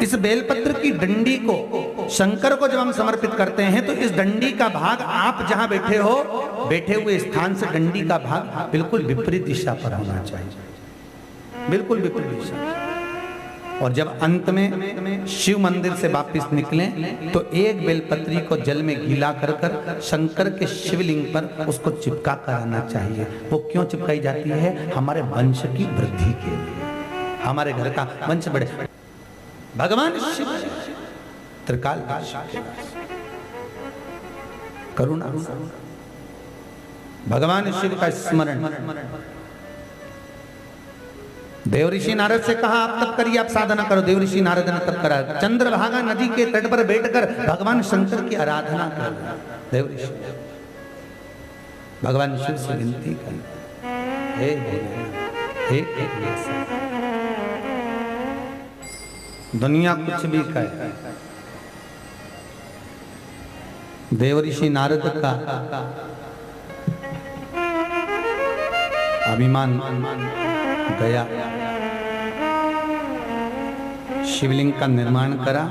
इस बेलपत्र की डंडी को शंकर को जब हम समर्पित करते हैं तो इस डंडी का भाग आप जहां बैठे हो, बैठे हुए स्थान से डंडी का भाग बिल्कुल विपरीत दिशा पर होना चाहिए, बिल्कुल विपरीत दिशा। और जब अंत में शिव मंदिर से वापस निकले तो एक बेलपत्री को जल में गीला कर कर शंकर के शिवलिंग पर उसको चिपका कर आना चाहिए। वो क्यों चिपकाई जाती है? हमारे वंश की वृद्धि के लिए, हमारे घर का वंश बढ़े। भगवान शिव त्रिकाल करुणा, भगवान शिव का स्मरण। देवऋषि नारद से कहा आप तप करिए, आप साधना करो। देवऋषि नारद ने तप करा। चंद्रभागा नदी के तट पर बैठकर भगवान शंकर की आराधना कर। देवऋषि भगवान शिव से विनती कर, हे हे दुनिया कुछ भी कहे, देवऋषि नारद का अभिमान गया। शिवलिंग का निर्माण करा,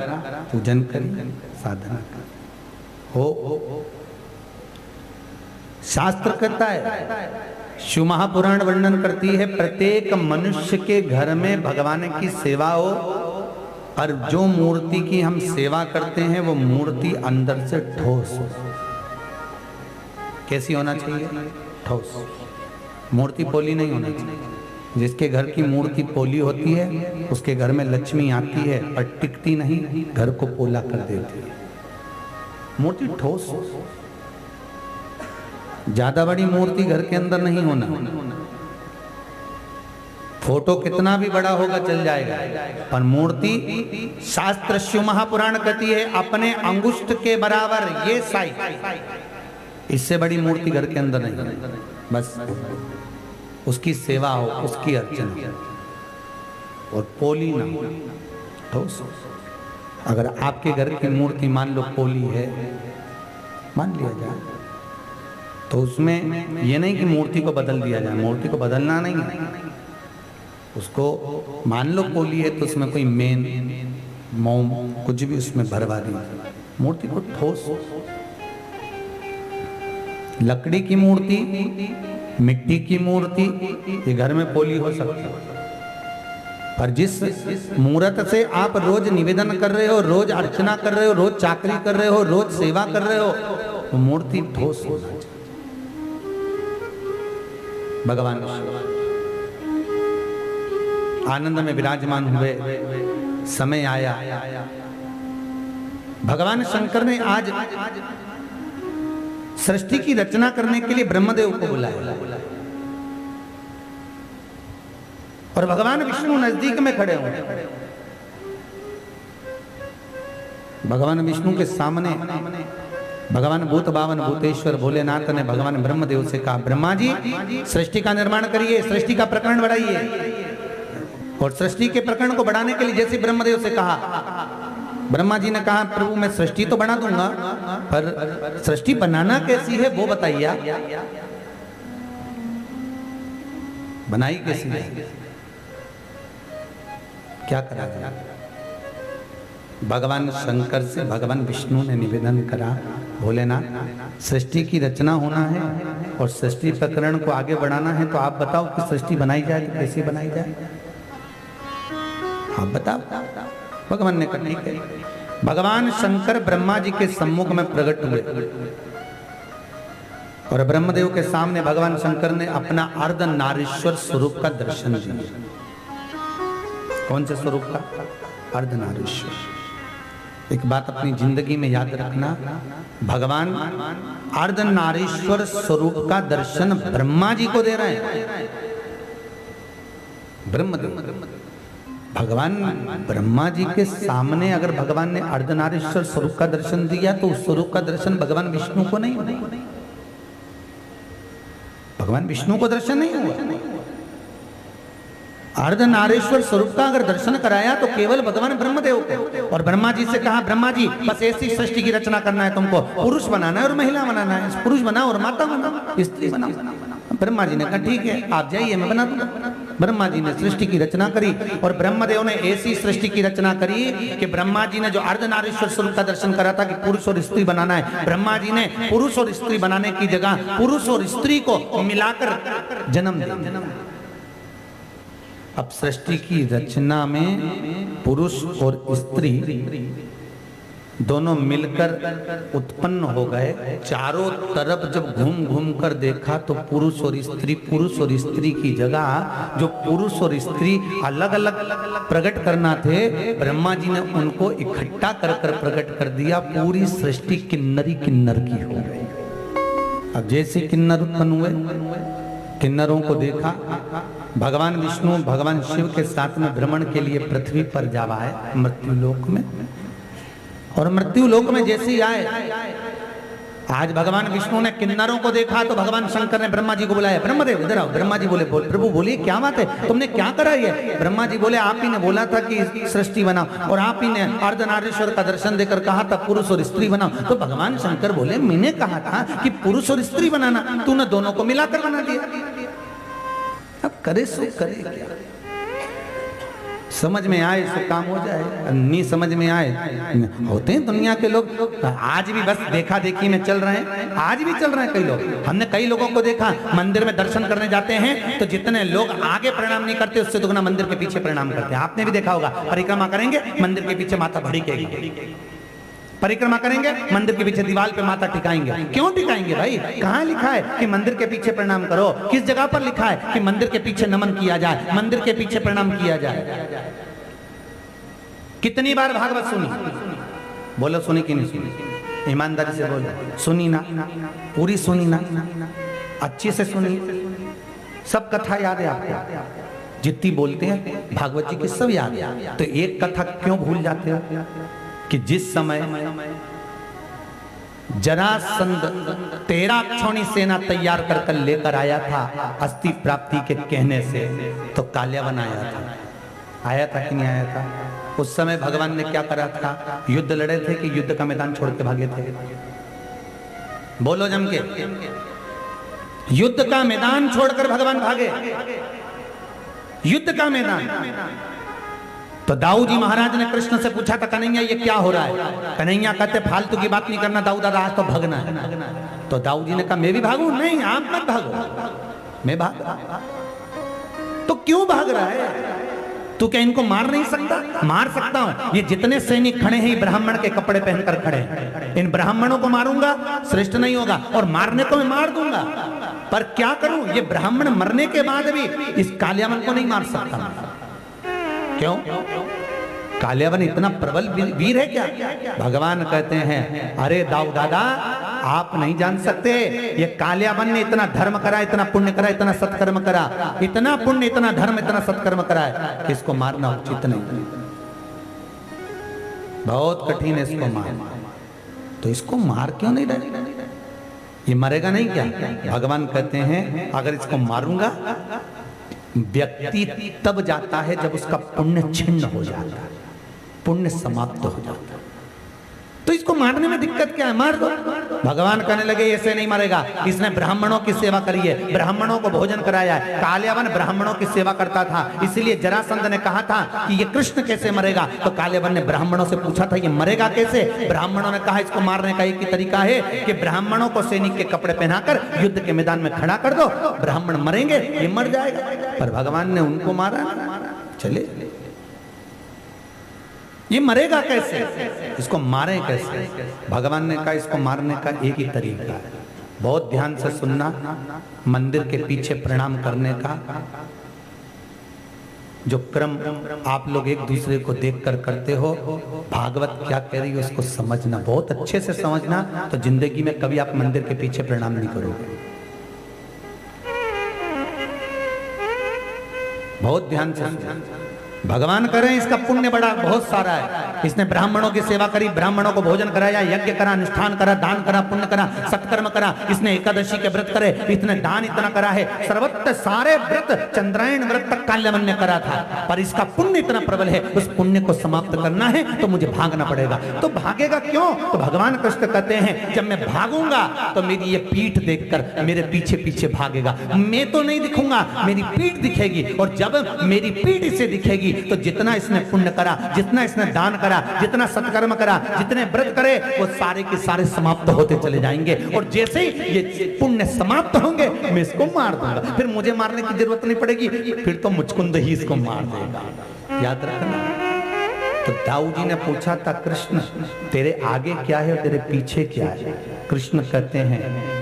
पूजन करी, साधना कर। हो शास्त्र कहता है, शिव महापुराण वर्णन करती है, प्रत्येक मनुष्य के घर में भगवान की सेवा हो और जो मूर्ति की हम सेवा करते हैं वो मूर्ति अंदर से ठोस हो। कैसी होना चाहिए? ठोस। मूर्ति पोली नहीं होना चाहिए। जिसके घर की मूर्ति पोली होती है उसके घर में लक्ष्मी आती है और टिकती नहीं, घर को पोला कर देती है। मूर्ति ठोस हो। ज्यादा बड़ी मूर्ति घर के अंदर नहीं होना। फोटो कितना भी बड़ा होगा चल जाएगा, पर मूर्ति, शास्त्र शिव महापुराण कहती है अपने अंगुष्ठ के बराबर ये साइज, इससे बड़ी मूर्ति घर के अंदर नहीं। बस उसकी सेवा हो, उसकी अर्चना और पोली ना हो, ठोस। अगर आपके घर की मूर्ति मान लो पोली है, मान लिया जाए, तो उसमें यह नहीं कि मूर्ति को बदल दिया जाए। मूर्ति को बदलना नहीं है, उसको मान लो पोली है तो उसमें कोई मेन मोम कुछ भी उसमें भरवा दिया। मूर्ति को ठोस, लकड़ी की मूर्ति, मिट्टी की मूर्ति, ये घर में पोली हो सकती है, पर जिस मूर्त से आप रोज निवेदन कर रहे हो, रोज अर्चना कर रहे हो, रोज चाकरी कर रहे हो, रोज सेवा कर रहे हो, वो मूर्ति ठोस हो। भगवान आनंद में विराजमान हुए, समय आया, भगवान शंकर ने आज सृष्टि की रचना करने के लिए ब्रह्मदेव को बुलाया और भगवान विष्णु नजदीक में खड़े हुए। भगवान विष्णु के सामने भगवान भूत बावन भूतेश्वर भोलेनाथ ने भगवान ब्रह्मदेव से कहा, ब्रह्मा जी सृष्टि का निर्माण करिए, सृष्टि का प्रकरण बढ़ाइए। और सृष्टि के प्रकरण को बढ़ाने के लिए जैसे ब्रह्मदेव से कहा, ब्रह्मा जी ने कहा, प्रभु मैं सृष्टि तो बना दूंगा, पर सृष्टि बनाना कैसी है वो बताइए, बनाई कैसी है, क्या करा जाए। भगवान शंकर से भगवान विष्णु ने निवेदन करा, भोलेनाथ सृष्टि की रचना होना है और सृष्टि प्रकरण को आगे बढ़ाना है, तो आप बताओ कि सृष्टि बनाई जाए तो कैसे बनाई जाए, आप बताओ। भगवान ने कहा ठीक है। भगवान शंकर ब्रह्मा जी के सम्मुख में प्रकट हुए और ब्रह्मदेव के सामने भगवान शंकर ने अपना अर्धनारीश्वर स्वरूप का दर्शन दिया। कौन से स्वरूप का? अर्धनारीश्वर। एक बात अपनी जिंदगी में याद रखना, भगवान अर्धनारीश्वर स्वरूप का दर्शन ब्रह्मा जी को दे रहे हैं। ब्रह्मदेव, भगवान ब्रह्मा जी के सामने अगर भगवान ने अर्धनारीश्वर स्वरूप का दर्शन दिया तो उस स्वरूप का दर्शन भगवान विष्णु को नहीं हुआ, भगवान विष्णु को दर्शन नहीं हुआ। अर्धनारीश्वर स्वरूप का अगर दर्शन कराया तो केवल भगवान ब्रह्मदेव को। और ब्रह्मा जी से कहा, ब्रह्मा जी बस ऐसी सृष्टि की रचना करना है, तुमको पुरुष बनाना है और महिला बनाना है, पुरुष बनाओ और माता बनाओ, स्त्री बनाओ। ब्रह्मा जी ने कहा ठीक है, आप जाइए, मैं बना दूंगा। ब्रह्मा जी ने सृष्टि की रचना करी और ब्रह्मदेव ने ऐसी सृष्टि की रचना करी कि ब्रह्मा जी ने जो अर्धनारीश्वर स्वरूप का दर्शन करा था कि पुरुष और स्त्री बनाना है, ब्रह्मा जी ने पुरुष और स्त्री बनाने की जगह पुरुष और स्त्री को मिलाकर जन्म दिया। अब सृष्टि की रचना में पुरुष और स्त्री दोनों मिलकर उत्पन्न हो गए। चारों तरफ जब घूम घूम कर देखा तो पुरुष और स्त्री की जगह जो पुरुष और स्त्री अलग अलग प्रकट करना थे, ब्रह्मा जी ने उनको इकट्ठा कर कर प्रकट कर दिया। पूरी सृष्टि किन्नरी किन्नर की हो गई। अब जैसे किन्नर उत्पन्न हुए, किन्नरों को देखा, भगवान विष्णु भगवान शिव के साथ में भ्रमण के लिए पृथ्वी पर जावा है मृत्यु लोक में। और मृत्यु लोक में जैसे ही आए, आज भगवान विष्णु ने किन्नरों को देखा तो भगवान शंकर ने ब्रह्मा जी को बुलाया, ब्रह्मदेव इधर आओ। ब्रह्मा जी बोले, प्रभु बोलिए क्या बात है, तुमने क्या करा ये? ब्रह्मा जी बोले, आप ही ने बोला था कि सृष्टि बनाओ और आप ही ने अर्धनारीश्वर का दर्शन देकर कहा था पुरुष और स्त्री बनाओ। तो भगवान शंकर बोले, मैंने कहा था कि पुरुष और स्त्री बनाना, तूने दोनों को मिलाकर बना दिया। अब करे सो करे क्या? समझ में आए सो काम हो जाए, नहीं समझ में आए होते हैं दुनिया के लोग। आज भी बस देखा देखी में चल रहे हैं, आज भी चल रहे हैं कई लोग। हमने कई लोगों को देखा मंदिर में दर्शन करने जाते हैं तो जितने लोग आगे प्रणाम नहीं करते उससे दुगना मंदिर के पीछे प्रणाम करते हैं। आपने भी देखा होगा, परिक्रमा करेंगे मंदिर के पीछे माथा भड़केगी, परिक्रमा करेंगे मंदिर के पीछे दीवार पे माथा टिकाएंगे। क्यों टिकाएंगे भाई? कहाँ लिखा है कि मंदिर के पीछे प्रणाम करो? किस जगह पर लिखा है कि मंदिर के पीछे नमन किया जाए, मंदिर के पीछे प्रणाम किया जाए? कितनी बार भागवत सुनी? बोलो सुनी कि नहीं सुनी? ईमानदारी से बोलो, सुनी ना? पूरी सुनी ना? अच्छे से सुनी? सब कथा याद है आपको? जितनी बोलते हैं भागवत जी की सब याद है। तो एक कथा क्यों भूल जाते हो कि जिस समय जरासंध 13 क्षौणी सेना तैयार कर कर लेकर आया था अस्थि प्राप्ति के कहने से, तो काल्यावन आया था कि नहीं आया था? उस समय भगवान ने क्या करा था? युद्ध लड़े थे कि युद्ध का मैदान छोड़ के भागे थे? बोलो जम के। युद्ध का मैदान छोड़कर भगवान भागे, युद्ध का मैदान। तो दाऊ जी महाराज ने कृष्ण से पूछा था, कन्हैया ये क्या हो रहा है? कन्हैया कहते फालतू की बात नहीं करना दाऊ दादा, आज तो भागना है। तो दाऊ जी ने कहा मैं भी भागूं? नहीं आप मत भागो, मैं भाग। तो क्यों भाग रहा है? तू क्या इनको मार नहीं सकता? मार सकता हूं। ये जितने सैनिक खड़े हैं ब्राह्मण के कपड़े पहनकर खड़े हैं, इन ब्राह्मणों को मारूंगा श्रेष्ठ नहीं होगा, और मारने को मैं मार दूंगा, पर क्या करूं? ये ब्राह्मण मरने के बाद भी इस काल्यावन को नहीं मार सकता। क्यों? काल्यावन इतना प्रबल वीर है क्या? भगवान कहते हैं, अरे दाऊ दादा आप नहीं जान सकते, ये काल्यावन ने इतना धर्म करा, इतना पुण्य करा, इतना सत्कर्म करा, इतना पुण्य, इतना धर्म, इतना सत्कर्म करा है कि इसको मारना उचित नहीं, बहुत कठिन है इसको मारना। तो इसको मार क्यों नहीं रहे? ये मरेगा नहीं क्या? भगवान कहते हैं अगर इसको मारूंगा व्यक्ति तब जाता है जब उसका पुण्य छिन्न हो जाता है, पुण्य समाप्त हो जाता है। तो इसको मारने में दिक्कत क्या है? मार दो। भगवान कहने लगे ऐसे नहीं मरेगा, इसने ब्राह्मणों की सेवा करी है, ब्राह्मणों को भोजन कराया है। काल्यावन ब्राह्मणों की सेवा करता था, इसलिए जरासंध ने कहा था कि ये कृष्ण कैसे मरेगा? तो काल्यावन ने ब्राह्मणों से पूछा था ये मरेगा कैसे? ब्राह्मणों ने कहा इसको मारने का एक ही तरीका है कि ब्राह्मणों को सैनिक के कपड़े पहनाकर युद्ध के मैदान में खड़ा कर दो, ब्राह्मण मरेंगे, ये मर जाएगा। पर भगवान ने उनको मारा, चले ये मरेगा कैसे? इसको मारे कैसे? भगवान ने कहा इसको मारने का एक ही तरीका है, बहुत ध्यान से सुनना। मंदिर के पीछे प्रणाम करने का जो क्रम आप लोग एक दूसरे को देखकर करते हो, भागवत क्या कह रही है उसको समझना, बहुत अच्छे से समझना, तो जिंदगी में कभी आप मंदिर के पीछे प्रणाम नहीं करोगे। बहुत ध्यान से भगवान करें, इसका पुण्य बड़ा बहुत सारा है। इसने ब्राह्मणों की सेवा करी, ब्राह्मणों को भोजन कराया, यज्ञ करा, अनुष्ठान करा, दान करा, पुण्य करा, सत्कर्म करा, इसने एकादशी के व्रत करे, इसने दान इतना करा है, सर्वत्र सारे व्रत चंद्रायण व्रत तक काल्यावन ने करा था, पर इसका पुण्य इतना प्रबल है, उस पुण्य को समाप्त करना है तो मुझे भागना पड़ेगा। तो भागेगा क्यों? तो भगवान कृष्ण कहते हैं जब मैं भागूंगा तो मेरी ये पीठ देखकर मेरे पीछे पीछे भागेगा, मैं तो नहीं दिखूंगा, मेरी पीठ दिखेगी, और जब मेरी पीठ इसे दिखेगी तो जितना इसने पुण्य करा, जितना इसने दान करा, करा, जितना सत्कर्म करा, जितने व्रत करे, वो सारे के सारे समाप्त होते चले जाएंगे। और जैसे ही ये पुण्य समाप्त होंगे मैं इसको मार दूंगा, फिर मुझे मारने की जरूरत नहीं पड़ेगी, फिर तो मुचकुंद ही इसको मार देगा। याद रखना। तो दाऊ जी ने पूछा था, कृष्ण तेरे आगे क्या है और तेरे पीछे क्या है? कृष्ण कहते हैं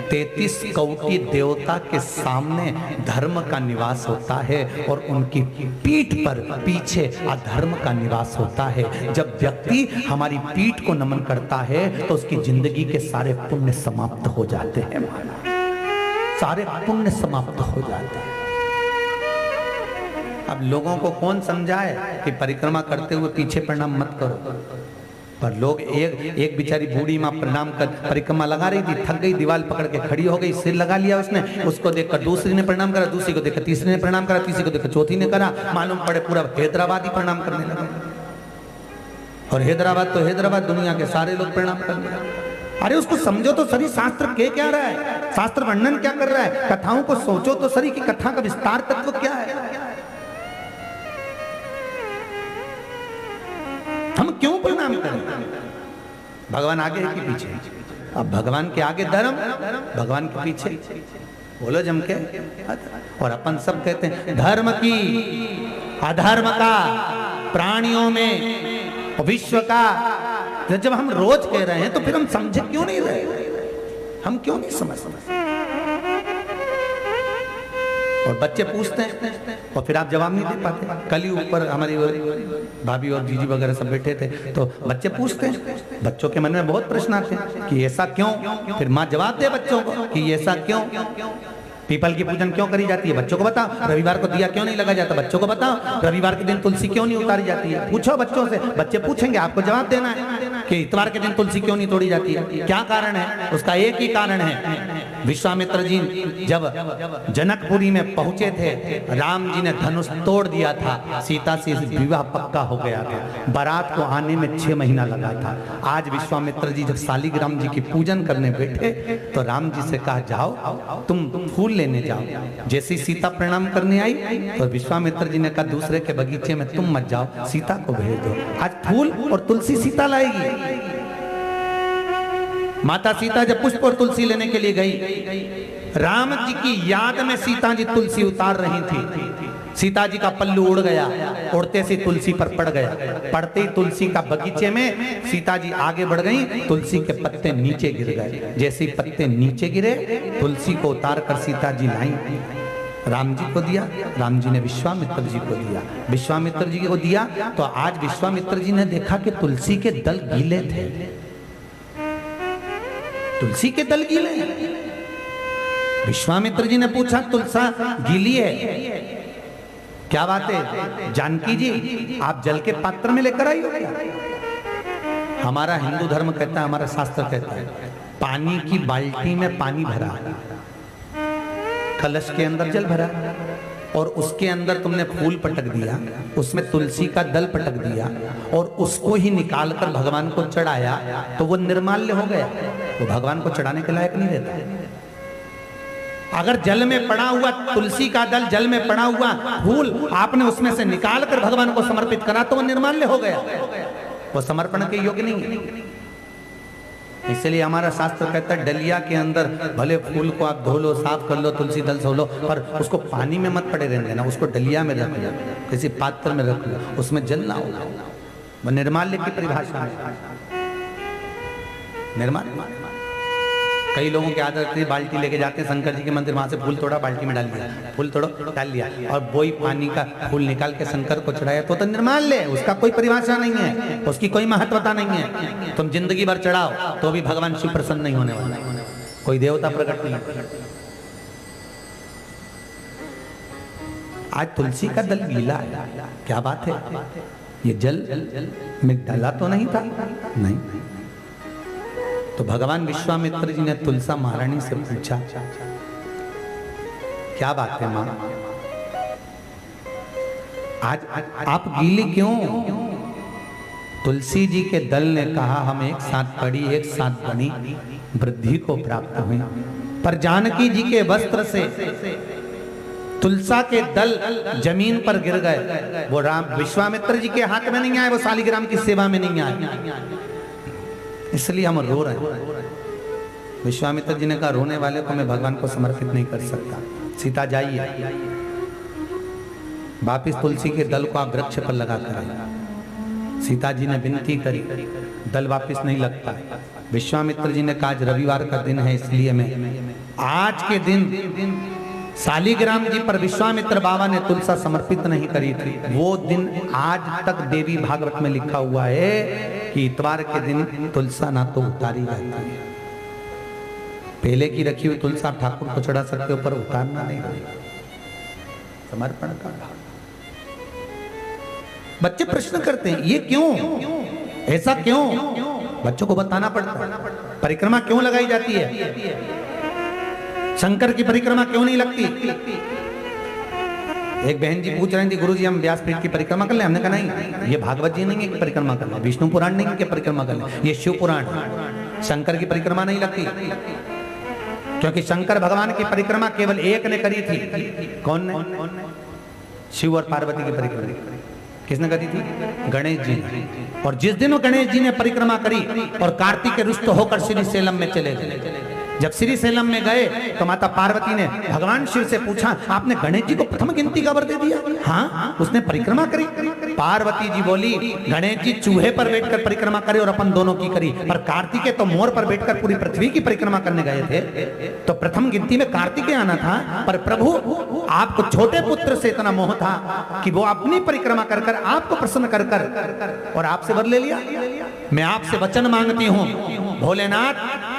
33 कौटि देवता के सामने धर्म का निवास होता है और उनकी पीठ पर पीछे अधर्म का निवास होता है। जब व्यक्ति हमारी पीठ को नमन करता है तो उसकी जिंदगी के सारे पुण्य समाप्त हो जाते हैं, सारे पुण्य समाप्त हो जाते हैं। अब लोगों को कौन समझाए कि परिक्रमा करते हुए पीछे प्रणाम मत करो, पर लोग एक बेचारी बूढ़ी माँ प्रणाम कर परिक्रमा लगा रही थी, थक गई, दीवार पकड़ के खड़ी हो गई, सिर लगा लिया उसने, उसको देखकर दूसरी ने प्रणाम करा, दूसरी को देखकर तीसरी ने प्रणाम करा, तीसरी को देखकर चौथी ने करा, मालूम पड़े पूरा हैदराबाद ही प्रणाम करने लगा। और हैदराबाद तो हैदराबाद, दुनिया के सारे लोग प्रणाम करने लगे। अरे उसको समझो तो सही, शास्त्र के क्या रहा है, शास्त्र वर्णन क्या कर रहा है, कथाओं को सोचो तो सही कि कथा का विस्तार तत्व क्या है। हम क्यों प्रणाम करें? भगवान आगे है कि पीछे? अब भगवान के आगे धर्म, भगवान के पीछे बोलो जम के। और अपन सब कहते हैं धर्म की, अधर्म का, प्राणियों में, विश्व का। जब हम रोज कह रहे हैं तो फिर हम समझे क्यों नहीं रहे? हम क्यों नहीं समझ? और बच्चे पूछते हैं और फिर आप जवाब नहीं दे पाते। कल ही ऊपर हमारी भाभी और जीजी वगैरह सब बैठे थे, तो बच्चे पूछते हैं, बच्चों के मन में बहुत प्रश्न आते हैं कि ऐसा क्यों। फिर माँ जवाब दे बच्चों को कि ऐसा क्यों। पीपल की पूजन क्यों करी जाती है, बच्चों को बताओ। रविवार को दिया क्यों नहीं लगा जाता, बच्चों को बताओ। रविवार के दिन तुलसी क्यों नहीं उतारी जाती है, पूछो बच्चों से। बच्चे पूछेंगे, आपको जवाब देना है कि इतवार के दिन तुलसी क्यों नहीं तोड़ी जाती है, क्या कारण है। उसका एक ही कारण है, विश्वामित्र जी जब जनकपुरी में पहुंचे थे, राम जी ने धनुष तोड़ दिया था, सीता से विवाह पक्का हो गया था, बारात को आने में 6 महीना लगा था। आज विश्वामित्र जी जब शालिग्राम जी की पूजन करने बैठे तो राम जी से कहा, जाओ तुम फूल लेने जाओ। जैसे सीता प्रणाम करने आई तो विश्वामित्र जी ने कहा, दूसरे के बगीचे में तुम मत जाओ, सीता को भेज दो। आज फूल और तुलसी सीता लाएगी। माता सीता जब पुष्प और तुलसी लेने के लिए गई, राम जी की याद में सीता जी तुलसी उतार रही थी। सीता जी का पल्लू उड़ गया, उड़ते से तुलसी पर पड़ गया, पड़ते ही तुलसी का बगीचे में सीता जी आगे बढ़ गई, तुलसी के पत्ते नीचे गिर गए। जैसे ही पत्ते नीचे गिरे, तुलसी को उतार कर सीता जी लाई, राम जी को दिया, राम जी ने विश्वामित्र जी को दिया, विश्वामित्र जी को दिया। तो आज विश्वामित्र जी ने देखा कि तुलसी के दल गीले थे, तुलसी के दल गीले। विश्वामित्र जी ने पूछा, तुलसा गीली है, क्या बात है? जानकी जी आप जल के पात्र में लेकर आई हो क्या? हमारा हिंदू धर्म कहता है, हमारा शास्त्र कहता है, पानी की बाल्टी में पानी भरा, कलश के अंदर जल भरा और उसके अंदर तुमने फूल पटक दिया, उसमें तुलसी का दल पटक दिया और उसको ही निकाल कर भगवान को चढ़ाया, तो वो निर्माल्य हो गया, वो भगवान को चढ़ाने के लायक नहीं रहता। अगर जल में पड़ा हुआ तुलसी का दल, जल में पड़ा हुआ फूल आपने उसमें से निकाल कर भगवान को समर्पित करा तो वो निर्माल्य हो गया, वो समर्पण के योग्य नहीं है। इसलिए हमारा शास्त्र कहता है, डलिया के अंदर भले फूल को आप धो लो, साफ कर लो, तुलसी दल धो लो, पर उसको पानी में मत पड़े रहने देना, उसको डलिया में रख लो, किसी पात्र में रख लो, उसमें जल ना हो। वो निर्माल्य की परिभाषा है, निर्माल्य। कई लोगों की आदत है, बाल्टी लेके जाते हैं शंकर जी के मंदिर, वहां से फूल तोड़ा, बाल्टी में डाल दिया, फूल तोड़ो डाल लिया, और वही पानी का फूल निकाल के शंकर को चढ़ाया, तो निर्माल्य है, उसका कोई परिभाषा नहीं है, उसकी कोई महत्वता नहीं है। तुम जिंदगी भर चढ़ाओ तो भी भगवान शिव प्रसन्न नहीं होने वाला, कोई देवता प्रकट नहीं। आज तुलसी का दल गीला है, क्या बात है? ये जल में डाला तो नहीं था, नहीं। तो भगवान विश्वामित्र जी ने तुलसा महारानी से पूछा, क्या बात है मां, आज आप गीली क्यों? तुलसी जी के दल ने कहा, हम एक साथ पढ़ी, एक साथ बनी, वृद्धि को प्राप्त हुई, पर जानकी जी के वस्त्र से तुलसा के दल जमीन पर गिर गए, वो राम विश्वामित्र जी के हाथ में नहीं आए, वो शालिग्राम की सेवा में नहीं आए, इसलिए हम रो रहे हैं। विश्वामित्र जी ने कहा रोने वाले को मैं भगवान को समर्पित नहीं कर सकता। सीता जाइए, वापिस तुलसी के दल को आप वृक्ष पर लगा कर आए। सीता जी ने विनती करी, दल वापिस नहीं लगता। विश्वामित्र जी ने कहा आज रविवार का दिन है, इसलिए मैं आज के दिन शालिग्राम जी पर विश्वामित्र बाबा ने तुलसा समर्पित नहीं करी थी। वो दिन आज तक देवी भागवत में लिखा हुआ है कि इतवार के दिन तुलसा ना तो उतारी जाती है। पहले की रखी हुई तुलसा ठाकुर को चढ़ा सकते हो, पर उतारना नहीं होगा, समर्पण का भाव। बच्चे प्रश्न करते हैं ये क्यों, ऐसा क्यों? बच्चों को बताना पड़ता है। परिक्रमा क्यों लगाई जाती है? शंकर की परिक्रमा क्यों नहीं लगती? एक बहन जी पूछ रही थी, गुरुजी हम व्यासपीठ की परिक्रमा कर ले। हमने कहा नहीं, ये भागवत जी नहीं है कि परिक्रमा कर ले, विष्णु पुराण नहीं है कि परिक्रमा कर ले, ये शिव पुराण है। शंकर की परिक्रमा नहीं लगती, क्योंकि शंकर भगवान की परिक्रमा केवल एक ने करी थी। कौन ने? शिव और पार्वती की परिक्रमा किसने करी थी? गणेश जी ने। और जिस दिन वो गणेश जी ने परिक्रमा करी और कार्तिक के रुष्ट होकर श्री सेलम में चले गए, जब श्री सेलम में गए तो माता पार्वती ने भगवान शिव से पूछा आपने गणेश जी को प्रथम गिनती का वर दे दिया? हाँ, उसने परिक्रमा करी। पार्वती जी बोली गणेश जी चूहे पर बैठकर परिक्रमा करे और अपन दोनों की करी, पर कार्तिकेय तो मोर पर बैठकर पूरी पृथ्वी की परिक्रमा करने गए थे, तो प्रथम गिनती में कार्तिकेय आना था। पर प्रभु आपको छोटे पुत्र से इतना मोह था कि वो अपनी परिक्रमा कर कर आपको प्रसन्न कर कर और आपसे वर ले लिया। मैं आपसे वचन मांगती हूँ भोलेनाथ,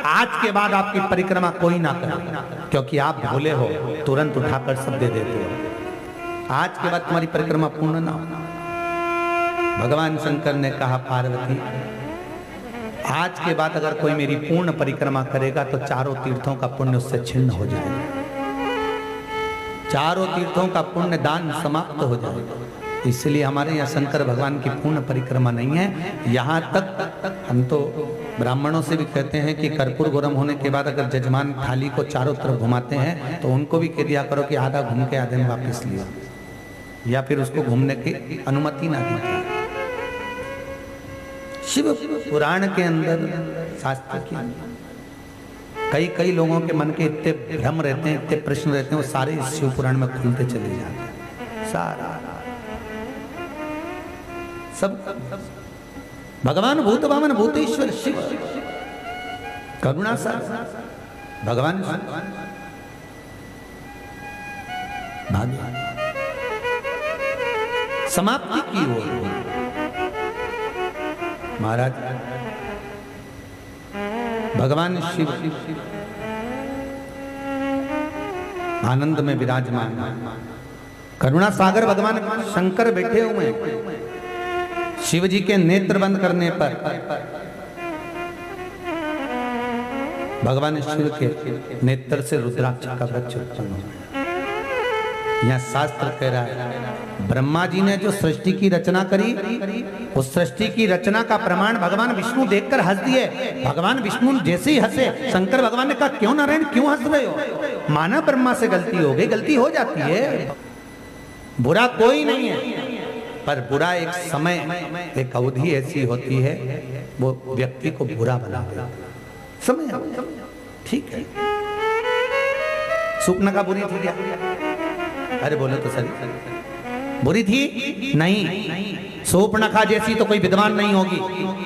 आज के बाद आपकी परिक्रमा कोई ना करे, क्योंकि आप भोले हो, तुरंत उठाकर सब दे देते हो। आज के बाद तुम्हारी परिक्रमा पूर्ण ना हो। भगवान शंकर ने कहा पार्वती आज के बाद अगर कोई मेरी पूर्ण परिक्रमा करेगा तो चारों तीर्थों का पुण्य उससे छिन्न हो जाएगा, चारों तीर्थों का पुण्य दान समाप्त हो जाएगा। इसलिए हमारे यहाँ शंकर भगवान की पूर्ण परिक्रमा नहीं है। यहाँ तक हम तो ब्राह्मणों से भी कहते हैं कि कर्पूर गरम होने के बाद अगर जजमान थाली को चारों तरफ घुमाते हैं तो उनको भी कह दिया करो कि आधा घूम के आधे में वापस लिया, या फिर उसको घूमने की अनुमति ना दीजिए। शिव पुराण के अंदर, शास्त्र के अंदर कई लोगों के मन के इतने भ्रम रहते हैं, इतने प्रश्न रहते हैं, वो सारे इस शिव पुराण में खुलते चले जाते हैं। सारा सब भगवान भूत भावन भूतेश्वर शिव करुणा सागर भगवान भाग्य समाप्ति की ओर महाराज भगवान शिव आनंद में विराजमान, करुणा सागर भगवान शंकर बैठे हुए हैं। शिव जी के नेत्र बंद करने पर भगवान शिव के नेत्र से रुद्राक्ष का वृक्ष उत्पन्न हो। यह शास्त्र कह रहा है ब्रह्मा जी ने जो सृष्टि की रचना करी, उस सृष्टि की रचना का प्रमाण भगवान विष्णु देखकर हंस दिए। भगवान विष्णु जैसे ही हंसे, शंकर भगवान ने कहा क्यों नारायण क्यों हंस रहे हो? माना ब्रह्मा से गलती हो गई, गलती हो जाती है, बुरा कोई नहीं है, पर बुरा एक समय, एक अवधि ऐसी होती है वो व्यक्ति को बुरा बना देता है। समय ठीक है। सूपनखा बुरी थी क्या? अरे बोलो तो सही, बुरी थी नहीं। सूपनखा जैसी तो कोई विद्वान नहीं होगी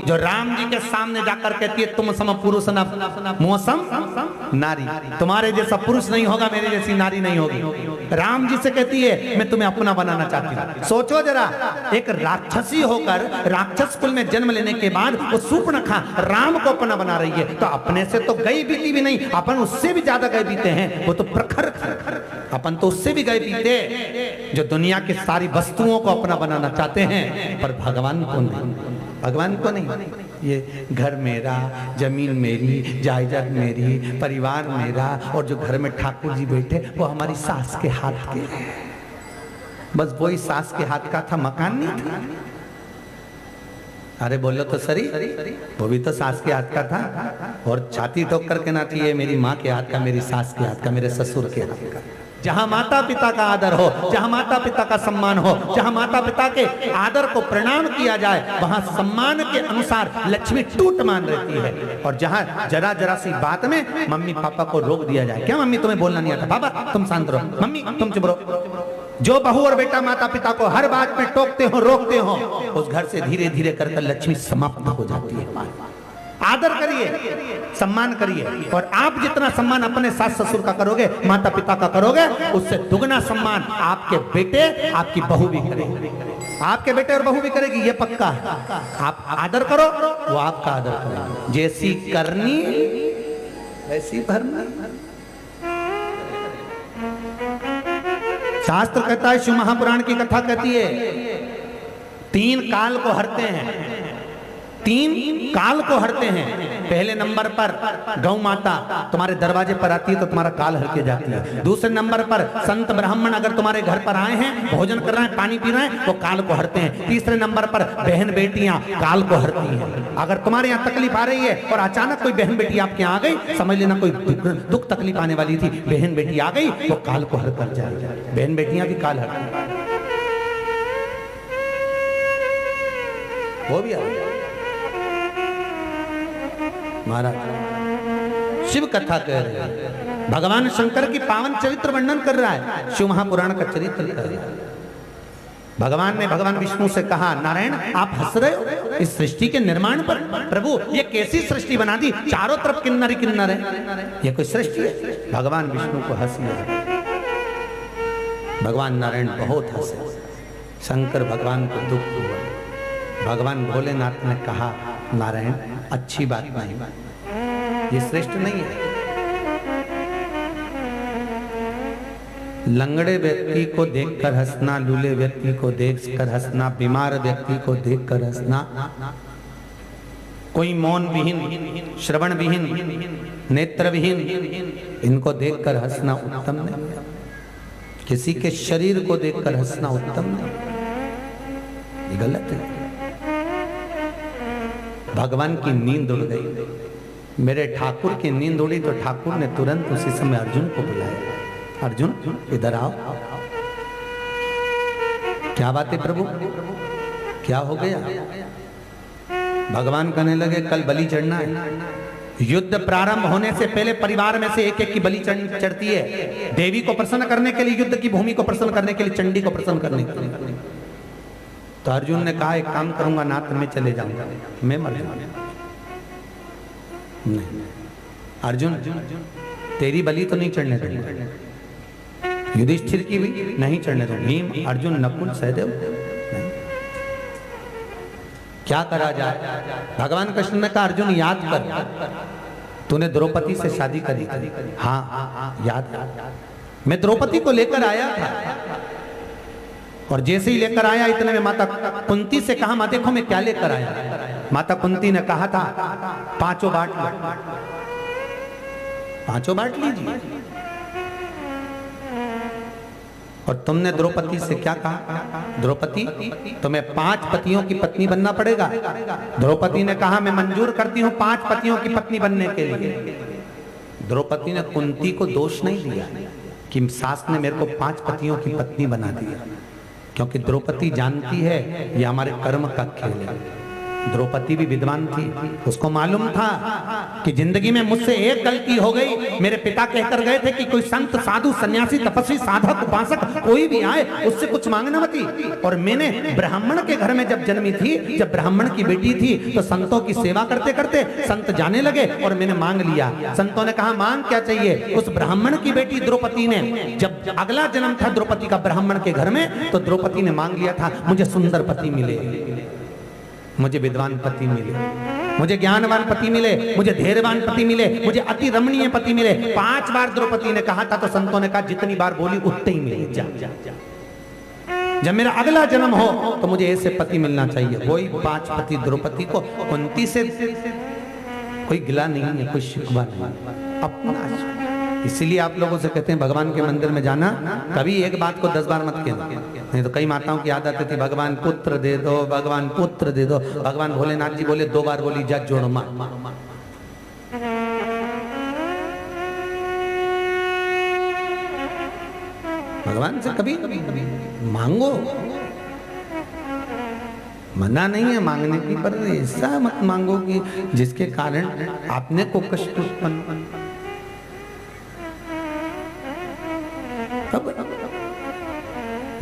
जो राम जी के सामने जाकर कहती है तुम सम पुरुष न मौसम नारी, तुम्हारे जैसा पुरुष नहीं होगा, मेरे जैसी नारी नहीं होगी। राम जी से कहती है मैं तुम्हें अपना बनाना चाहती हूँ। सोचो जरा, एक राक्षसी होकर राक्षस कुल में जन्म लेने के बाद वो सूपनखा राम को अपना बना रही है, तो अपने से तो गई बीती भी नहीं, अपन उससे भी ज्यादा गए बीते हैं। वो तो प्रखर, अपन तो उससे भी गए बीते जो दुनिया की सारी वस्तुओं को अपना बनाना चाहते हैं, पर भगवान को नहीं, भगवान को नहीं। ये घर मेरा, जमीन मेरी, जायदाद मेरी, परिवार मेरा, और जो घर में ठाकुर जी बैठे वो हमारी सास के हाथ के, बस वही सास के हाथ का था, मकान नहीं था। अरे बोलो तो सही, वो भी तो सास के हाथ का था, और छाती ठोक करके ना थी ये मेरी माँ के हाथ का, मेरी सास के हाथ का, मेरे ससुर के हाथ का। जहां माता पिता का आदर हो, जहां माता पिता का सम्मान हो, जहां माता पिता के आदर को प्रणाम किया जाए, वहां सम्मान के अनुसार लक्ष्मी टूट मान रहती है। और जहां जरा जरा सी बात में मम्मी पापा को रोक दिया जाए, क्या मम्मी तुम्हें बोलना नहीं आता, पापा तुम शांत रहो, मम्मी तुम चुप रहो, जो बहू और बेटा माता पिता को हर बात में टोकते हो, रोकते हो, उस घर से धीरे धीरे कर लक्ष्मी समाप्त हो जाती है। आदर करिए, सम्मान करिए, और आप जितना सम्मान अपने सास ससुर का करोगे, माता पिता का करोगे, उससे दुगना सम्मान आपके बेटे आपकी बहू भी करेगी, आपके बेटे और बहू भी करेगी, ये पक्का है। आप आदर करो, वो आपका आदर करेगी। जैसी करनी वैसी भरनी। शास्त्र कहता है, शिव महापुराण की कथा कहती है, 3 काल को हरते हैं, 3 काल को हरते हैं। पहले नंबर पर गौ माता तुम्हारे दरवाजे पर आती है तो तुम्हारा काल हर के जाती है। दूसरे नंबर पर संत ब्राह्मण अगर तुम्हारे घर पर आए हैं, भोजन कर रहे हैं, पानी पी रहे हैं, वो काल को हरते हैं। तीसरे नंबर पर बहन बेटियां काल को हरती हैं। अगर तुम्हारे यहाँ तकलीफ आ रही है और अचानक कोई बहन बेटी आपके यहाँ आ गई, समझ लेना कोई दुख तकलीफ आने वाली थी, बहन बेटी आ गई तो काल को हर कर जाएगी। बहन बेटियां भी काल हरती, वो भी आ गई। महाराज शिव कथा कह रहे हैं, भगवान शंकर की पावन चरित्र वर्णन कर रहा है, शिव महापुराण का चरित्र कर रहा है। भगवान ने भगवान विष्णु से कहा, नारायण आप हंस रहे हो इस सृष्टि के निर्माण पर? प्रभु ये कैसी सृष्टि बना दी, चारों तरफ किन्नर ही किन्नर है, ये कोई सृष्टि है? भगवान विष्णु को हंसी आई, भगवान नारायण बहुत हंसे, शंकर भगवान को दुख हुआ। भगवान भोलेनाथ ने कहा, नारायण अच्छी बात नहीं, ये श्रेष्ठ नहीं है। लंगड़े व्यक्ति को देखकर हंसना, लूले व्यक्ति को देखकर हंसना, बीमार व्यक्ति को देखकर हंसना, कोई मौन विहीन, श्रवण विहीन, नेत्र विहीन, इनको देखकर हंसना उत्तम नहीं। किसी के शरीर को देखकर हंसना उत्तम नहीं, ये गलत है। भगवान की नींद उड़ गई, मेरे ठाकुर की नींद उड़ी तो ठाकुर ने तुरंत उसी समय अर्जुन को बुलाया, अर्जुन इधर आओ। क्या बात है प्रभु, क्या हो गया? भगवान कहने लगे, कल बलि चढ़ना है। युद्ध प्रारंभ होने से पहले परिवार में से एक एक की बलि चढ़ती है, देवी को प्रसन्न करने के लिए, युद्ध की भूमि को प्रसन्न करने के लिए, चंडी को प्रसन्न करने के लिए। तो अर्जुन ने कहा, एक काम करूंगा, नाथ में चले जाऊंगा, मैं मर जाऊंगा। नहीं अर्जुन, तेरी बलि तो नहीं चढ़ने दूंगा, युधिष्ठिर की भी नहीं चढ़ने दूंगा, भीम अर्जुन नकुल सहदेव नहीं। क्या करा जाए? भगवान कृष्ण ने कहा, अर्जुन याद कर, तूने द्रौपदी से शादी करी थी। हाँ याद, मैं द्रौपदी को लेकर आया था, और जैसे ही लेकर आया इतने में माता कुंती से कहा, माँ देखो मैं क्या लेकर आया। माता कुंती ने कहा था, 5 बांट लो, 5 बांट लीजिए। और तुमने द्रौपदी से क्या कहा? द्रौपदी तुम्हें 5 पतियों की पत्नी बनना पड़ेगा। द्रौपदी ने कहा, मैं मंजूर करती हूँ 5 पतियों की पत्नी बनने के लिए। द्रौपदी ने कुंती को दोष नहीं दिया कि सास ने मेरे को 5 पतियों की पत्नी बना दिया, क्योंकि द्रौपदी जानती है ये हमारे कर्म का खेल है। द्रौपदी भी विद्वान थी, उसको मालूम था कि जिंदगी में मुझसे एक गलती हो गई। मेरे पिता कहकर गए थे कि कोई संत, साधु, सन्यासी, तपस्वी, साधक, उपासक कोई भी आए उससे कुछ मांगना मत। और मैंने ब्राह्मण के घर में जब जन्मी थी, जब ब्राह्मण की बेटी थी, तो संतों की सेवा करते करते संत जाने लगे और मैंने मांग लिया। संतों ने कहा, मांग क्या चाहिए? उस ब्राह्मण की बेटी द्रौपदी ने, जब अगला जन्म था द्रौपदी का ब्राह्मण के घर में, तो द्रौपदी ने मांग लिया था, मुझे सुंदर पति मिले, मुझे विद्वान पति मिले, मुझे ज्ञानवान पति मिले, मुझे धैर्यवान पति मिले, मुझे अति रमणीय पति मिले। 5 बार द्रौपदी ने कहा था, तो संतों ने कहा जितनी बार बोली उतने ही मिले। जब मेरा अगला जन्म हो तो मुझे ऐसे पति मिलना चाहिए। वही 5 पति द्रौपदी को, कुंती से कोई गिला नहीं है, कोई शिकवा नहीं, अपना। इसीलिए आप लोगों से कहते हैं भगवान के मंदिर में जाना, कभी एक बात को 10 बार मत कहना। नहीं तो कई माताओं की आदत थी, भगवान पुत्र दे दो, भगवान पुत्र दे दो। भगवान भोलेनाथ जी बोले 2 बार बोली, जा जोड़ मां। भगवान से कभी मांगो, मना नहीं है मांगने की, पर ऐसा मत मांगो कि जिसके कारण आपने को कष्ट उत्पन्न।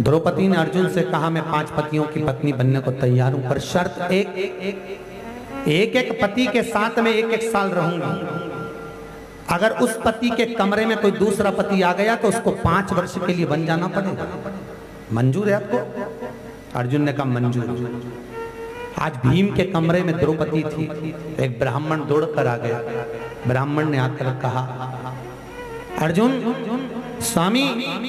द्रौपदी ने अर्जुन से कहा मैं 5 पतियों की पत्नी बनने को तैयार हूं, पर शर्त एक पति के साथ में 1 साल रहूंगी। अगर उस पति के कमरे में कोई दूसरा पति आ गया तो उसको 5 वर्ष के लिए बन जाना पड़ेगा। मंजूर है आपको? अर्जुन ने कहा मंजूर। आज भीम के कमरे में द्रौपदी थी, एक ब्राह्मण दौड़कर आ गया। ब्राह्मण ने आकर कहा अर्जुन स्वामी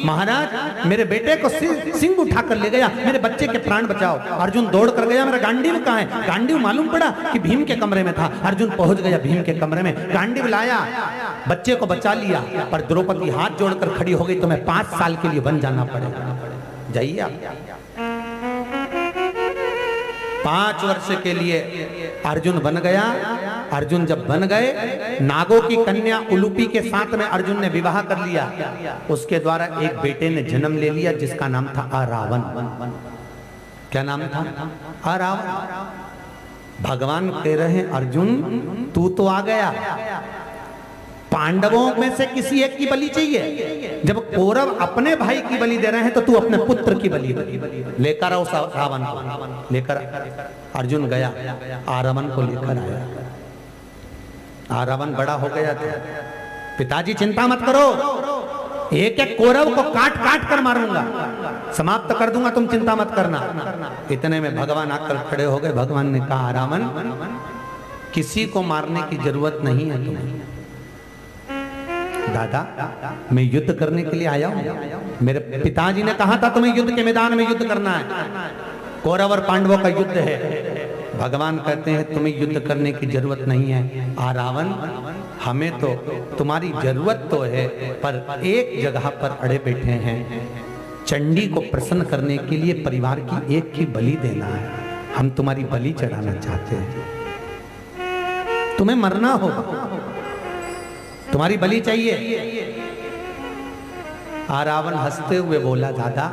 महाराज मेरे बेटे को सिंह उठाकर ले गया, मेरे बच्चे के प्राण बचाओ। अर्जुन दौड़ कर गया, मेरा गांडीव कहाँ है? गांडीव मालूम पड़ा कि भीम के कमरे में था। अर्जुन पहुंच गया भीम के कमरे में, गांडीव लाया, बच्चे को बचा लिया। पर द्रौपदी हाथ जोड़कर खड़ी हो गई, तुम्हें 5 साल के लिए बन जाना पड़ेगा। जाइए आप। 5 वर्ष के लिए अर्जुन बन गया। अर्जुन जब बन गए, नागों की कन्या उलूपी के साथ में अर्जुन ने विवाह कर लिया। उसके द्वारा एक बेटे ने जन्म ले लिया जिसका नाम था अरावन। क्या नाम था? अरावन। भगवान कह रहे हैं अर्जुन तू तो आ गया, पांडवों में से किसी एक की बलि चाहिए। जब कौरव अपने भाई की बलि दे रहे हैं तो तू अपने पुत्र की बलि लेकर आओ। रावण को लेकर अर्जुन गया, आरावन को लेकर आया। आरावन बड़ा हो गया था। पिताजी चिंता मत करो, एक कौरव को काट काट कर मारूंगा, समाप्त कर दूंगा, तुम चिंता मत करना। इतने में भगवान आकर खड़े हो गए। भगवान ने कहा आरावन किसी को मारने की जरूरत नहीं है तुम्हें। दादा मैं युद्ध करने के लिए आया हूं। मेरे पिताजी ने कहा था तुम्हें युद्ध के मैदान में युद्ध करना है, कौरव और पांडवों का युद्ध है। भगवान कहते हैं तुम्हें युद्ध करने की जरूरत नहीं है आरावन, हमें तो तुम्हारी जरूरत तो है, पर एक जगह पर अड़े बैठे हैं। चंडी को प्रसन्न करने के लिए परिवार की एक की बलि देना है, हम तुम्हारी बलि चढ़ाना चाहते हैं। तुम्हें मरना होगा, तुम्हारी बलि चाहिए। आरावन हंसते हुए बोला दादा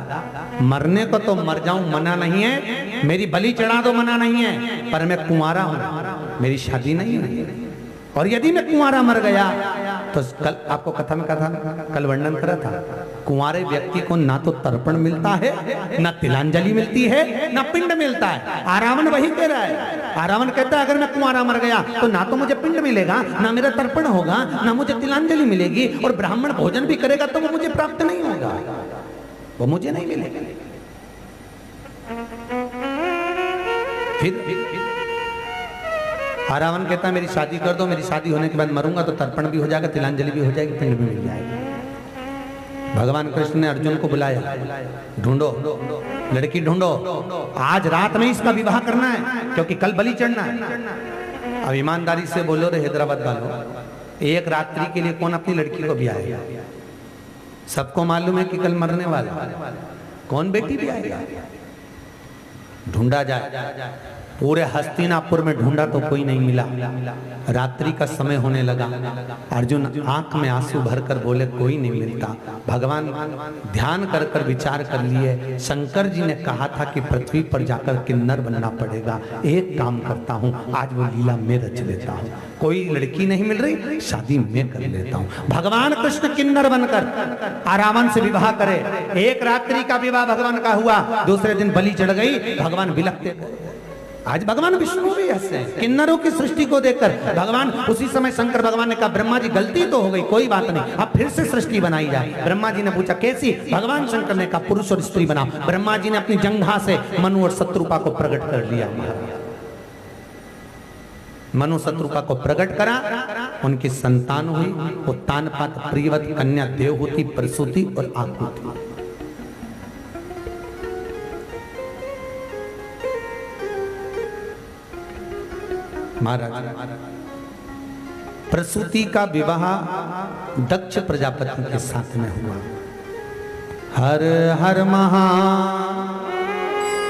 मरने को तो मर जाऊं, मना नहीं है, मेरी बलि चढ़ा दो, मना नहीं है, पर मैं कुंवारा हूं, मेरी शादी नहीं है। और यदि मैं कुंवारा मर गया तो कल आपको कथा में कल वर्णन करा था, कुंवारे व्यक्ति को ना तो तर्पण मिलता है, ना तिलांजलि मिलती है, ना पिंड मिलता है। आरावन वही कह रहा है। आरावन कहता है अगर मैं कुंवारा मर गया तो ना तो मुझे पिंड मिलेगा, ना मेरा तर्पण होगा, ना मुझे तिलांजलि मिलेगी, और ब्राह्मण भोजन भी करेगा तो वो मुझे प्राप्त नहीं होगा, वो मुझे नहीं मिलेगा। फिर आरावन कहता है मेरी शादी कर दो, मेरी शादी होने के बाद मरूंगा तो तर्पण भी हो जाएगा, तिलांजलि भी हो जाएगी, पिंड भी मिल जाएगी। भगवान कृष्ण ने अर्जुन को बुलाया, ढूंढो लड़की ढूंढो, आज रात में इसका विवाह करना है क्योंकि कल बलि चढ़ना है। अब ईमानदारी से बोलो रे हैदराबाद वालों, एक रात्रि के लिए कौन अपनी लड़की को भी आएगा? सबको मालूम है कि कल मरने वाला, कौन बेटी भी आएगा? ढूंढा जाए, पूरे हस्तिनापुर में ढूंढा तो कोई नहीं मिला। रात्रि का समय होने लगा, अर्जुन आंख में आंसू भरकर बोले कोई नहीं मिलता। भगवान ध्यान कर कर विचार कर लिए, शंकर जी ने कहा था कि पृथ्वी पर जाकर किन्नर बनना पड़ेगा, एक काम करता हूँ आज वो लीला मैं रच लेता हूँ, कोई लड़की नहीं मिल रही, शादी मैं कर लेता हूँ। भगवान कृष्ण किन्नर बनकर आरावन से विवाह करे। एक रात्रि का विवाह भगवान का हुआ, दूसरे दिन बलि चढ़ गई, भगवान विलखते। आज भगवान विष्णु भी हंसे किन्नरों की सृष्टि को देखकर। भगवान उसी समय शंकर भगवान ने कहा ब्रह्मा जी गलती तो हो गई, कोई बात नहीं, अब फिर से सृष्टि बनाई जाए। ब्रह्मा जी ने पूछा कैसी? भगवान शंकर ने कहा पुरुष और स्त्री बनाओ। ब्रह्मा जी ने अपनी जंघा से मनु और शत्रुपा को प्रकट कर लिया। मनु शत्रुपा को प्रकट करा, उनकी संतान हुई, उत्तानपाद प्रियवत कन्या देवहूति, प्रसूति और आहुति। महाराज प्रसूति का विवाह दक्ष प्रजापति के साथ में हुआ। हर हर महा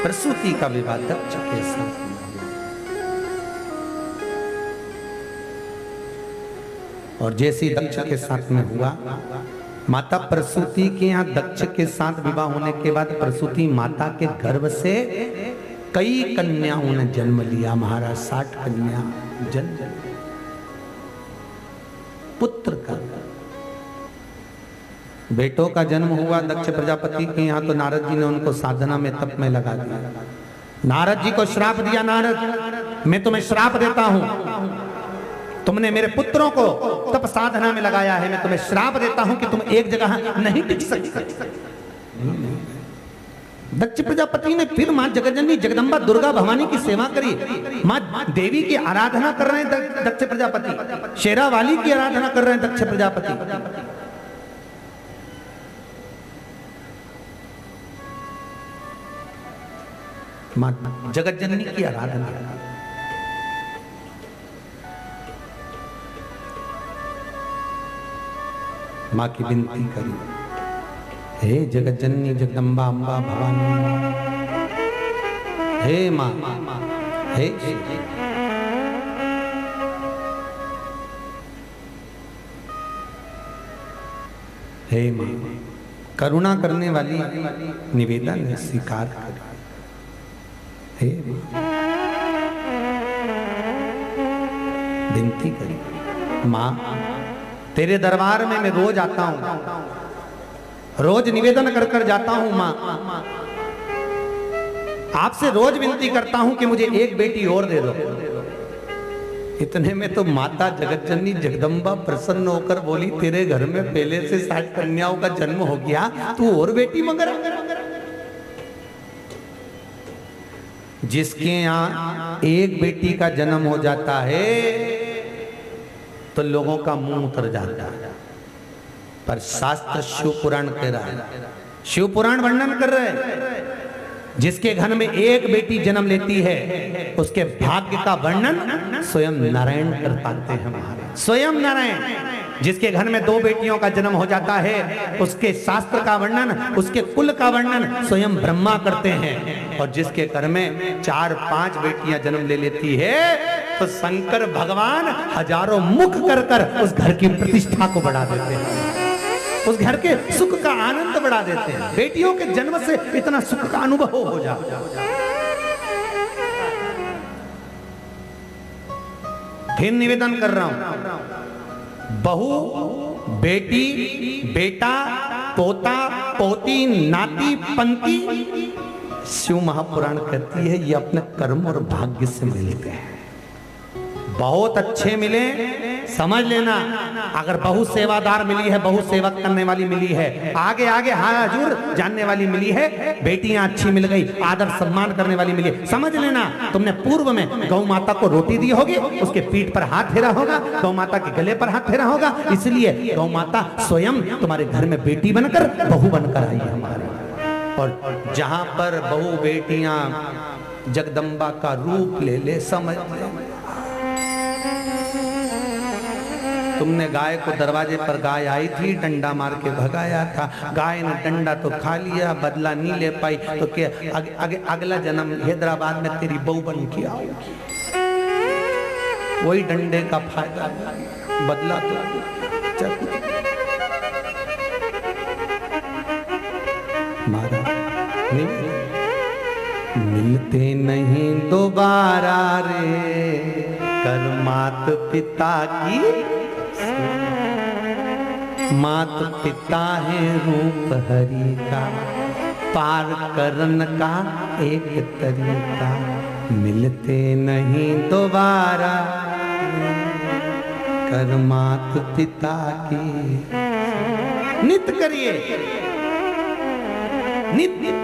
प्रसूति का विवाह दक्ष के साथ में हुआ। और जैसे दक्ष के साथ में हुआ, माता प्रसूति के यहाँ दक्ष के साथ विवाह होने के बाद प्रसूति माता के गर्भ से कई कन्याओं ने जन्म लिया महाराज। 60 कन्या जन्म पुत्र का। बेटों का जन्म हुआ दक्ष प्रजापति के यहाँ तो नारद जी ने उनको साधना में तप में लगा दिया। नारद जी को श्राप दिया, नारद मैं तुम्हें श्राप देता हूं, तुमने मेरे पुत्रों को तप साधना में लगाया है, मैं तुम्हें श्राप देता हूं कि तुम एक जगह नहीं टिक सकते। दक्ष प्रजापति ने फिर मां जगज्जननी जगदम्बा दुर्गा भवानी की सेवा करी। मां देवी की आराधना कर रहे हैं दक्ष प्रजापति, शेरा वाली की आराधना कर रहे हैं दक्ष प्रजापति। मां जगज्जननी की आराधना। मां की विनती करी, हे जगज्जननी जगदम्बा अम्बा भवानी, हे मां, हे हे मां, करुणा करने वाली निवेदन ने स्वीकार करी। हे विनती करी, मां तेरे दरबार में मैं रोज आता हूं, रोज निवेदन कर कर जाता हूं। मां आपसे रोज विनती करता हूं कि मुझे एक बेटी और दे दो। इतने में तो माता जगज्जननी जगदम्बा प्रसन्न होकर बोली, तेरे घर में पहले से 60 कन्याओं का जन्म हो गया, तू और बेटी मगर। जिसके यहाँ एक बेटी का जन्म हो जाता है तो लोगों का मुंह उतर जाता है, पर शास्त्र शिव पुराण कह रहा है, शिव पुराण वर्णन कर रहे हैं, जिसके घर में एक बेटी जन्म लेती है उसके भाग्य का वर्णन स्वयं नारायण कर पाते हैं महाराज, स्वयं नारायण। जिसके घर में 2 बेटियों का जन्म हो जाता है उसके शास्त्र का वर्णन, उसके कुल का वर्णन स्वयं ब्रह्मा करते हैं। और जिसके घर में 4-5 बेटियां जन्म ले लेती है तो शंकर भगवान हजारों मुख कर कर उस घर की प्रतिष्ठा को बढ़ा देते हैं, उस घर के सुख का आनंद बढ़ा देते हैं। बेटियों के जन्म से इतना सुख का अनुभव हो जाता है। फिर निवेदन कर रहा हूं, बहू, बेटी, बेटा, पोता, पोती, नाती, पंती, शिव महापुराण कहती है ये अपने कर्म और भाग्य से मिलते हैं। बहुत अच्छे मिले, समझ लेना, अगर बहु सेवादार मिली है, बहु सेवक करने वाली मिली है, आगे आगे हाजुर जानने वाली मिली है, बेटियां अच्छी मिल गई, आदर सम्मान करने वाली मिली, समझ लेना तुमने पूर्व में गौ माता को रोटी दी होगी, उसके पीठ पर हाथ फेरा होगा, गौ माता के गले पर हाथ फेरा होगा, इसलिए गौ माता स्वयं तुम्हारे घर में बेटी बनकर बहू बनकर आई है हमारे। और जहां पर बहु बेटियां जगदम्बा का रूप ले ले, समझ ले, तुमने गाय को दरवाजे पर, गाय आई थी, डंडा मार के भगाया था, गाय ने डंडा तो खा लिया, बदला नहीं ले पाई, तो क्या अगला जन्म हैदराबाद में तेरी बहू बन के आऊंगी, वही डंडे का फायदा, बदला तो मारा नहीं, मिलते नहीं दोबारा रे कर मात पिता की, मात पिता है रूप हरि का, पार करन का एक तरीका, मिलते नहीं दोबारा कर मात पिता की। नित्य करिए, नित्य।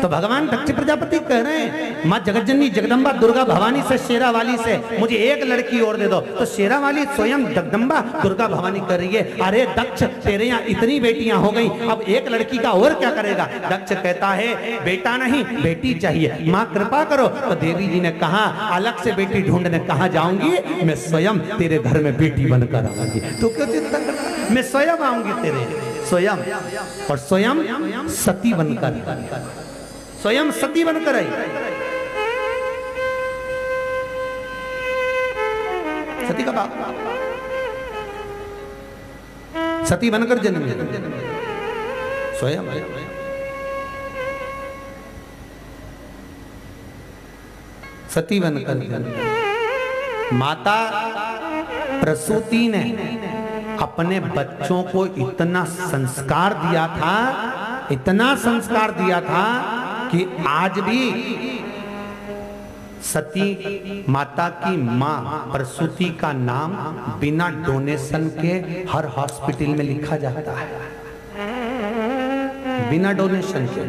तो भगवान दक्ष प्रजापति कह रहे हैं मां जगज्जननी जगदम्बा दुर्गा भवानी से, शेरा वाली से मुझे एक लड़की और दे दो। तो शेरा वाली स्वयं जगदम्बा दुर्गा भवानी कर रही है, अरे दक्ष तेरे यहाँ इतनी बेटियां हो गई, अब एक लड़की का और क्या करेगा। दक्ष कहता है बेटा नहीं बेटी चाहिए, माँ कृपा करो। तो देवी जी ने कहा अलग से बेटी ढूंढने कहाँ जाऊंगी, मैं स्वयं तेरे घर में बेटी बनकर आऊंगी। तो क्यों चिंता करता, मैं स्वयं आऊंगी तेरे, स्वयं, और स्वयं सती बनकर, स्वयं सती बनकर आई। सती का बाप सती बनकर जन्म स्वयं। सती बनकर जन्म। माता प्रसूति ने अपने बच्चों को इतना संस्कार दिया था, इतना संस्कार दिया था कि आज भी सती माता की मां प्रसूति का नाम बिना डोनेशन के हर हॉस्पिटल में लिखा जाता है। बिना डोनेशन के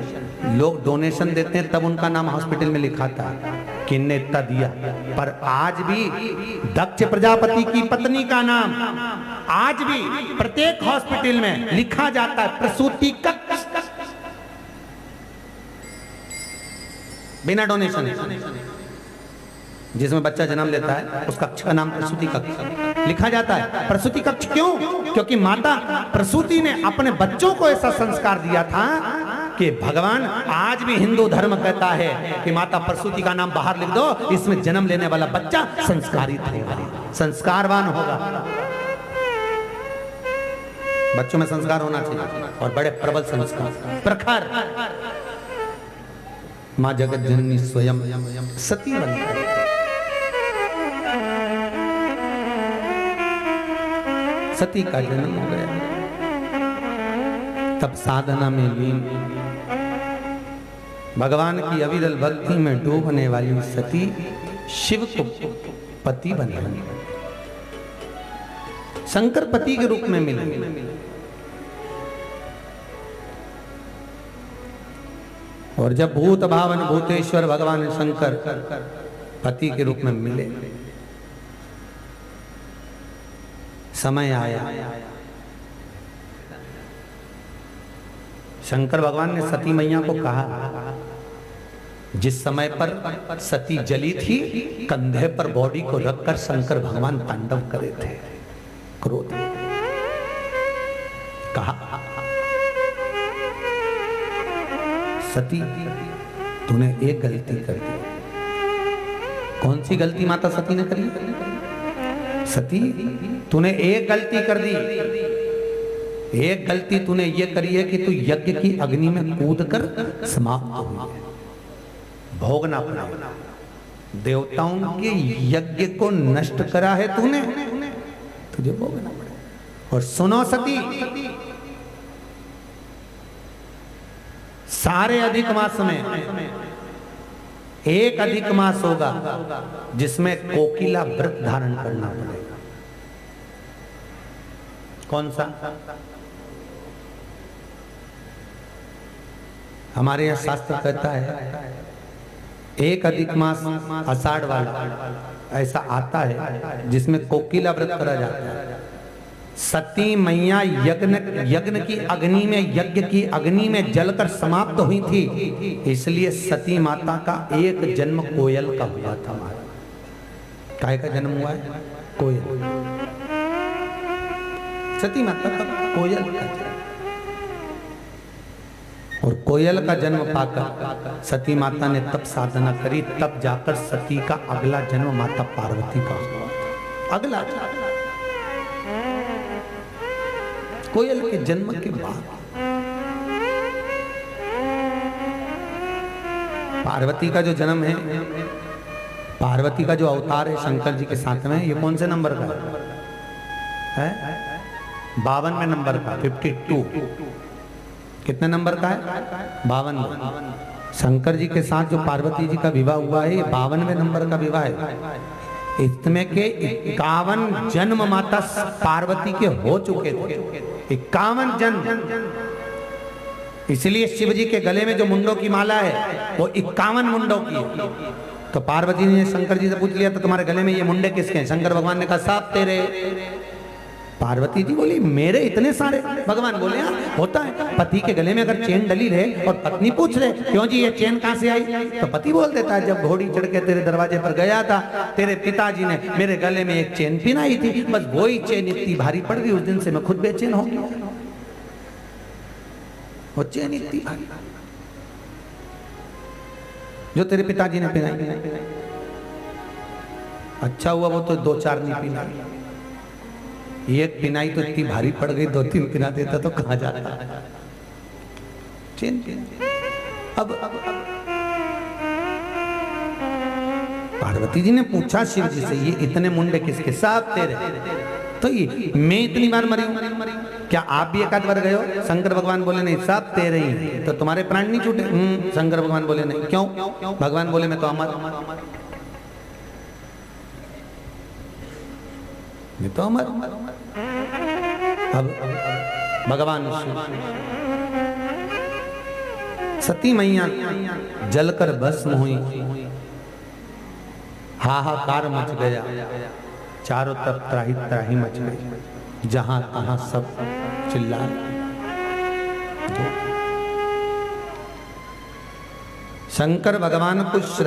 लोग डोनेशन देते हैं तब उनका नाम हॉस्पिटल में लिखाता है कि इनने इतना दिया। पर आज भी दक्ष प्रजापति की पत्नी का नाम आज भी प्रत्येक हॉस्पिटल में लिखा जाता है, प्रसूति कक्ष, बिना डोनेशन। जिसमें बच्चा जन्म लेता है उस कक्ष का नाम प्रसूति कक्ष लिखा जाता है। प्रसूति कक्ष क्यों? क्योंकि माता प्रसूति ने अपने बच्चों को ऐसा संस्कार दिया था कि भगवान आज भी हिंदू धर्म कहता है कि माता प्रसूति का नाम बाहर लिख दो, इसमें जन्म लेने वाला बच्चा संस्कारित होगा, संस्कारवान होगा। बच्चों में संस्कार होना चाहिए और बड़े प्रबल संस्कार, प्रखर। मां जगत जननी स्वयं सती बनकर सती का जन्म हो गया। तब साधना में लीन भगवान की अविरल भक्ति में डूबने वाली सती शिव को पति बने, शंकर पति के रूप में मिले। और जब भूत भावन भूतेश्वर भगवान शंकर पति के रूप में मिले, समय आया, शंकर भगवान ने सती मैया को कहा, जिस समय पर सती जली थी कंधे पर बॉडी को रखकर शंकर भगवान तांडव करे थे, क्रोध कहा, सती तूने एक गलती कर दी। कौन सी गलती माता सती ने करी? सती तूने एक गलती कर दी। एक गलती तूने ये करी है कि तू यज्ञ की अग्नि में कूद कर समाप्त हुई है। भोगना पड़ा, देवताओं के यज्ञ को नष्ट करा है तूने, तुझे भोगना पड़ा। और सुनो सती, सारे अधिक मास में एक अधिक मास होगा जिसमें कोकिला व्रत धारण करना पड़ेगा। कौन सा? हमारे यहां शास्त्र कहता है एक अधिक मास आषाढ़ वाला ऐसा आता है जिसमें कोकिला व्रत करा जाता है। सती मैया यज्ञ की अग्नि में, यज्ञ की अग्नि में जलकर समाप्त हुई थी, इसलिए सती माता का एक जन्म कोयल का हुआ था। काय का जन्म हुआ है? कोयल। सती माता का कोयल का जन्म। और कोयल का जन्म पाकर सती माता ने तब साधना करी, तब जाकर सती का अगला जन्म माता पार्वती का हुआ था। अगला कोयल के जन्म के बाद पार्वती का जो जन्म है, पार्वती का जो अवतार है शंकर जी के साथ में, ये कौन से नंबर का है? 52वें नंबर का, 52। कितने नंबर का है? 52। शंकर जी के साथ जो पार्वती जी का विवाह हुआ है, ये 52वें नंबर का विवाह है। इसमें के 51 जन्म माता पार्वती के हो चुके थे, 51 जन्म। इसलिए शिव जी के गले में जो मुंडों की माला है वो 51 मुंडों की है। तो पार्वती ने शंकर जी से पूछ लिया, तो तुम्हारे गले में ये मुंडे किसके हैं? शंकर भगवान ने कहा सब तेरे। पार्वती जी बोली मेरे इतने सारे? भगवान बोले हाँ होता है, पति के गले में अगर चेन डली रहे और पत्नी पूछ रहे क्यों जी ये चेन कहां से आई, तो पति बोल देता है जब घोड़ी चढ़ के तेरे दरवाजे पर गया था तेरे पिताजी ने मेरे गले में एक चेन पहनाई थी, बस वही चेन इतनी भारी पड़ गई, उस दिन से मैं खुद बेचैन हो गया। वो चेन इतनी भारी जो तेरे पिताजी ने पहनाई, अच्छा हुआ वो तो 2-4 नहीं पहना, ये एक पिनाई तो इतनी भारी पड़ गई, 2-3 पिना देता तो कहाँ जाता। अब पार्वती जी ने पूछा शिव जी से, ये इतने मुंडे किसके? सब तेरे। तो ये मैं इतनी बार मरी हूं, क्या आप भी एक आध बार गए हो? शंकर भगवान बोले नहीं, सब तेरे ही। तो तुम्हारे प्राण नहीं छूटे? शंकर भगवान बोले नहीं। क्यों? भगवान बोले मैं तो अमर, मैं तो अमर। अब भगवान सती मैया जलकर भस्म हुई, हाहाकार मच गया, चारों तरफ त्राही त्राही मच गई, जहां तहां सब चिल्ला। शंकर भगवान को